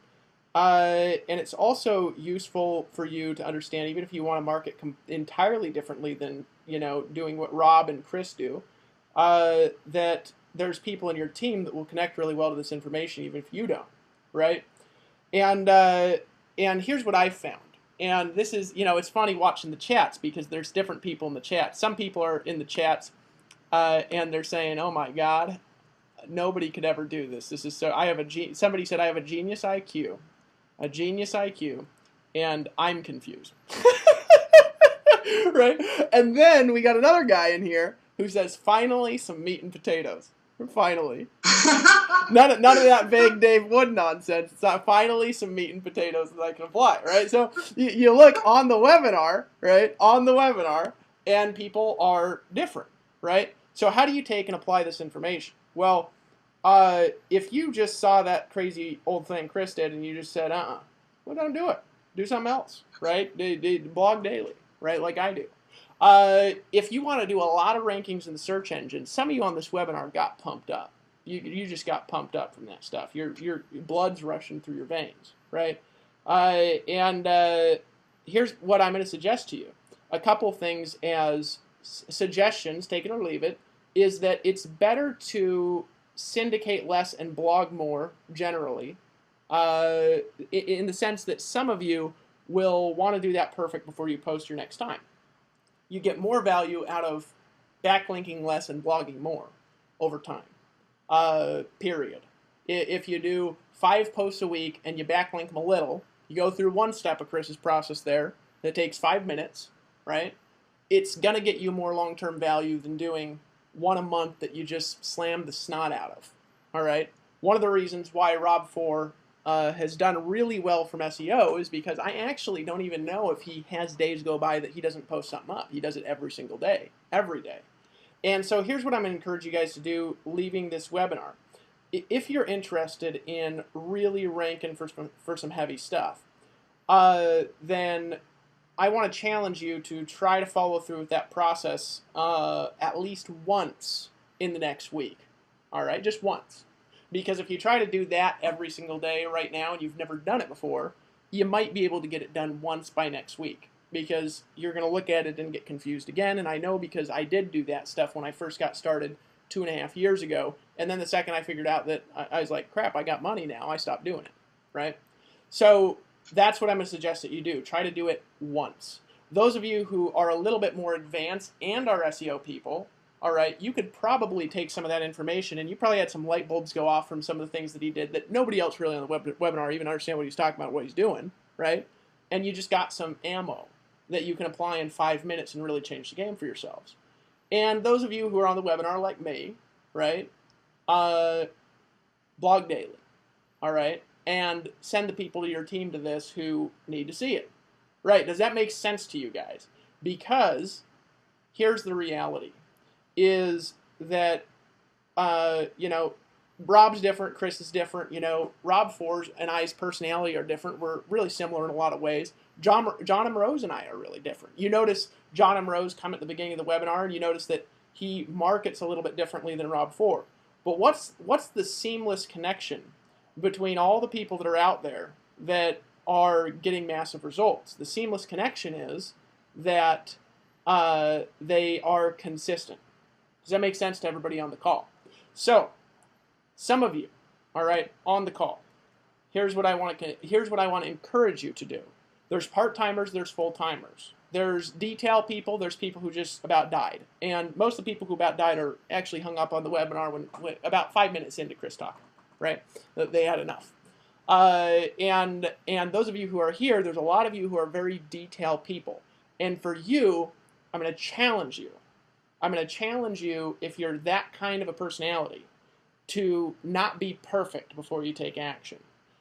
And it's also useful for you to understand, even if you want to market entirely differently than doing what Rob and Chris do, that there's people in your team that will connect really well to this information, even if you don't, right? And here's what I found. And this is, it's funny watching the chats because there's different people in the chat. Some people are in the chats and they're saying, "Oh my God, nobody could ever do this. This is so." Somebody said I have a genius IQ. A genius IQ, and I'm confused. Right? And then we got another guy in here who says, "Finally, some meat and potatoes." Finally. None of that vague Dave Wood nonsense. It's not finally some meat and potatoes that I can apply, right? So you look on the webinar, right? On the webinar, and people are different, right? So how do you take and apply this information? Well, If you just saw that crazy old thing Chris did and you just said, well, don't do it. Do something else, right? Blog daily, right? Like I do. If you want to do a lot of rankings in the search engine, some of you on this webinar got pumped up. You just got pumped up from that stuff. Your blood's rushing through your veins, right? And here's what I'm going to suggest to you. A couple things as suggestions, take it or leave it, is that it's better to syndicate less and blog more generally, in the sense that some of you will want to do that perfect before you post your next time. You get more value out of backlinking less and blogging more over time, period. If you do 5 posts a week and you backlink them a little, you go through one step of Chris's process there that takes 5 minutes, right? It's going to get you more long-term value than doing one a month that you just slammed the snot out of, all right? One of the reasons why Rob 4 has done really well from SEO is because I actually don't even know if he has days go by that he doesn't post something up. He does it every single day, every day. And so here's what I'm going to encourage you guys to do leaving this webinar. If you're interested in really ranking for some heavy stuff, then I want to challenge you to try to follow through with that process at least once in the next week. All right, just once. Because if you try to do that every single day right now and you've never done it before, you might be able to get it done once by next week. Because you're going to look at it and get confused again. And I know because I did do that stuff when I first got started 2.5 years ago. And then the second I figured out that I was like, crap, I got money now, I stopped doing it, right? So that's what I'm going to suggest that you do. Try to do it once. Those of you who are a little bit more advanced and are SEO people, all right, you could probably take some of that information, and you probably had some light bulbs go off from some of the things that he did that nobody else really on the webinar even understand what he's talking about, what he's doing, right? And you just got some ammo that you can apply in 5 minutes and really change the game for yourselves. And those of you who are on the webinar like me, right, blog daily, all right, and send the people to your team to this who need to see it. Right, does that make sense to you guys? Because here's the reality, is that, Rob's different, Chris is different, Rob Forge and I's personality are different. We're really similar in a lot of ways. John M. Rose and I are really different. You notice John M. Rose come at the beginning of the webinar, and you notice that he markets a little bit differently than Rob Ford. But what's the seamless connection between all the people that are out there that are getting massive results? The seamless connection is that they are consistent. Does that make sense to everybody on the call? So, some of you, all right, on the call, here's what I want to encourage you to do. There's part-timers, there's full-timers. There's detail people, there's people who just about died. And most of the people who about died are actually hung up on the webinar when about 5 minutes into Chris talking, right? They had enough. And those of you who are here, there's a lot of you who are very detailed people. And for you, I'm going to challenge you. I'm going to challenge you, if you're that kind of a personality, to not be perfect before you take action.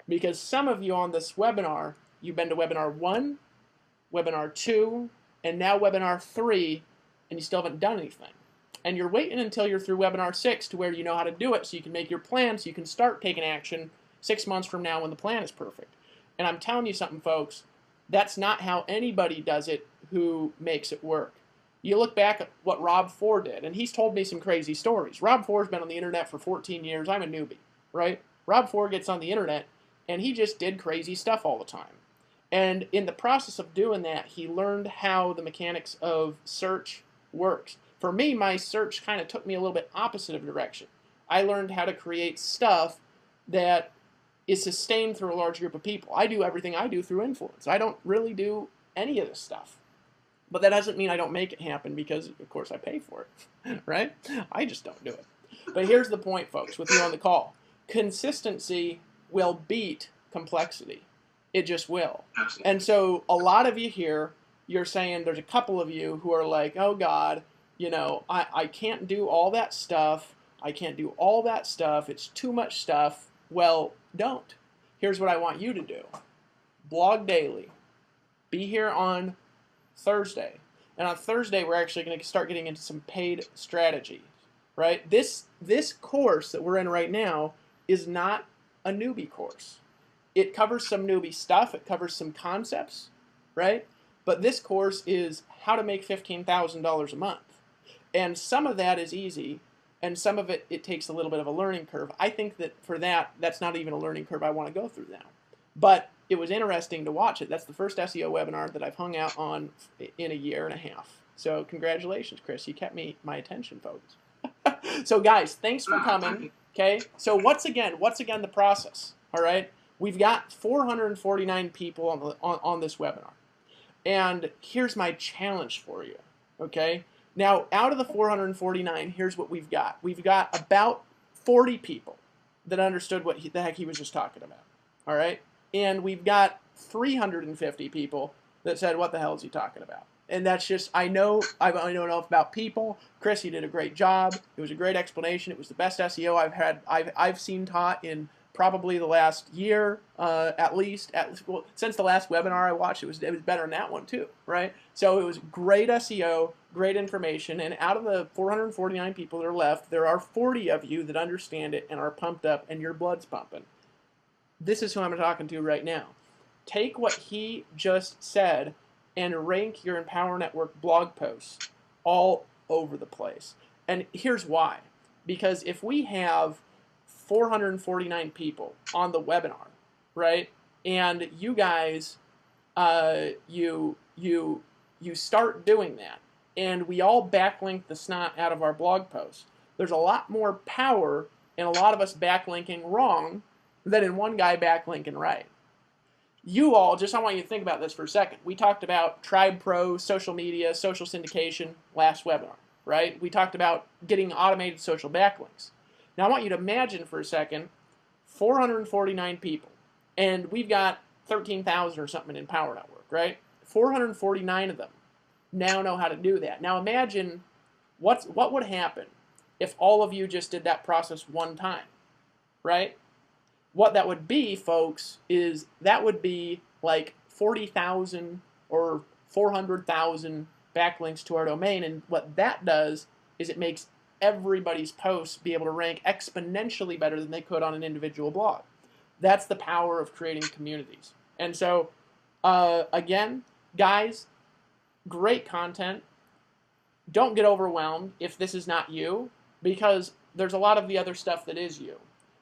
Because some of you on this webinar, you've been to webinar 1, webinar 2, and now webinar 3, and you still haven't done anything. And you're waiting until you're through webinar 6 to where you know how to do it, so you can make your plan, so you can start taking action 6 months from now when the plan is perfect. And I'm telling you something, folks, that's not how anybody does it who makes it work. You look back at what Rob Ford did, and he's told me some crazy stories. Rob Ford's been on the internet for 14 years. I'm a newbie, right? Rob Ford gets on the internet, and he just did crazy stuff all the time. And in the process of doing that, he learned how the mechanics of search works. For me, my search kind of took me a little bit opposite of direction. I learned how to create stuff that is sustained through a large group of people. I do everything I do through influence. I don't really do any of this stuff. But that doesn't mean I don't make it happen because, of course, I pay for it, right? I just don't do it. But here's the point, folks, with you on the call. Consistency will beat complexity. It just will. Absolutely. And so a lot of you here, you're saying, there's a couple of you who are like, oh, God, I can't do all that stuff. I can't do all that stuff. It's too much stuff. Well, don't. Here's what I want you to do. Blog daily. Be here on Thursday. And on Thursday, we're actually going to start getting into some paid strategy. right? This course that we're in right now is not a newbie course. It covers some newbie stuff. It covers some concepts, right? But this course is how to make $15,000 a month. And some of that is easy, and some of it takes a little bit of a learning curve. I think that for that's not even a learning curve I want to go through now. But it was interesting to watch it. That's the first SEO webinar that I've hung out on in a year and a half. So congratulations, Chris. You kept my attention, folks. So guys, thanks for coming. Okay. So what's again the process? All right. We've got 449 people on this webinar. And here's my challenge for you. Okay. Now, out of the 449, here's what we've got. We've got about 40 people that understood what the heck he was just talking about. All right. And we've got 350 people that said, what the hell is he talking about? And that's just, I know enough about people. Chris, you did a great job. It was a great explanation. It was the best SEO I've seen taught in probably the last year, at least. Well, since the last webinar I watched, it was better than that one too, right? So it was great SEO, great information, and out of the 449 people that are left, there are 40 of you that understand it and are pumped up, and your blood's pumping. This is who I'm talking to right now. Take what he just said and rank your Empower Network blog posts all over the place. And here's why. Because if we have 449 people on the webinar, right, and you guys, you start doing that, and we all backlink the snot out of our blog posts, there's a lot more power in a lot of us backlinking wrong than in one guy backlinking right. You all, I want you to think about this for a second. We talked about Tribe Pro, social media, social syndication last webinar, right? We talked about getting automated social backlinks. Now I want you to imagine for a second 449 people, and we've got 13,000 or something in Power Network, right? 449 of them now know how to do that. Now imagine what would happen if all of you just did that process one time, right? What that would be, folks, is that would be like 40,000 or 400,000 backlinks to our domain. And what that does is it makes everybody's posts be able to rank exponentially better than they could on an individual blog. That's the power of creating communities. And so, again, guys, great content. Don't get overwhelmed if this is not you, because there's a lot of the other stuff that is you.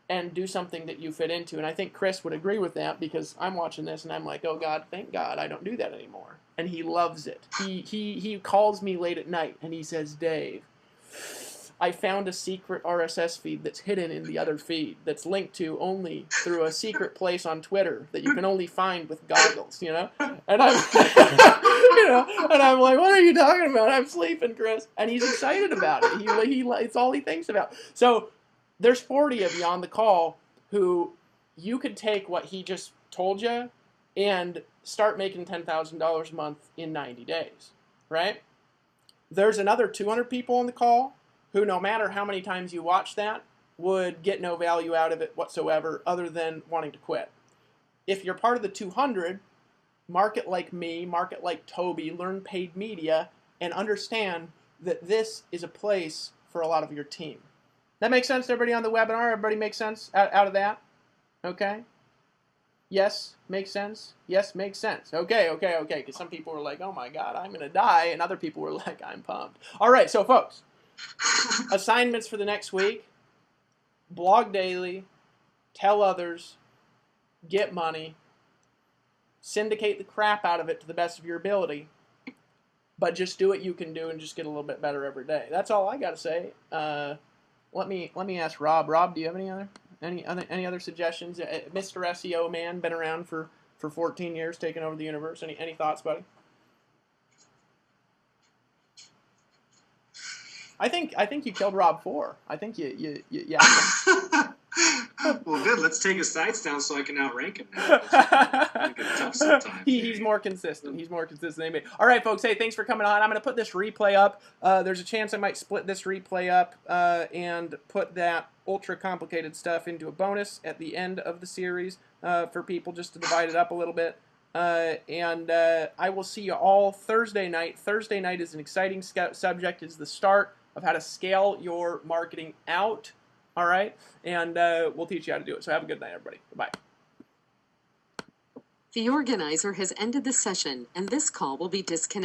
And do something that you fit into. And I think Chris would agree with that, because I'm watching this and I'm like, oh God, thank God I don't do that anymore. And he loves it. He calls me late at night and he says, Dave, I found a secret RSS feed that's hidden in the other feed, that's linked to only through a secret place on Twitter that you can only find with goggles, you know? And I'm and I'm like, what are you talking about? I'm sleeping, Chris. And he's excited about it. It's all he thinks about. So there's 40 of you on the call who you could take what he just told you and start making $10,000 a month in 90 days, right? There's another 200 people on the call who, no matter how many times you watch that, would get no value out of it whatsoever other than wanting to quit. If you're part of the 200, market like me, market like Toby, learn paid media, and understand that this is a place for a lot of your team. That makes sense to everybody on the webinar? Everybody makes sense out of that? Okay? Yes, makes sense? Yes, makes sense. Okay. Because some people were like, oh my God, I'm going to die. And other people were like, I'm pumped. All right, so folks, assignments for the next week. Blog daily. Tell others. Get money. Syndicate the crap out of it to the best of your ability. But just do what you can do and just get a little bit better every day. That's all I got to say. Let me ask Rob. Rob, do you have any other suggestions? Mr. SEO man, been around for 14 years, taking over the universe. Any thoughts, buddy? I think you killed Rob 4. I think you yeah. Well, good. Let's take his sites down so I can outrank him now. He's more consistent. He's more consistent than anybody. All right, folks. Hey, thanks for coming on. I'm going to put this replay up. There's a chance I might split this replay up and put that ultra complicated stuff into a bonus at the end of the series for people, just to divide it up a little bit. I will see you all Thursday night. Thursday night is an exciting subject. It's the start of how to scale your marketing out. All right, and we'll teach you how to do it. So have a good night, everybody. Bye. The organizer has ended the session, and this call will be disconnected.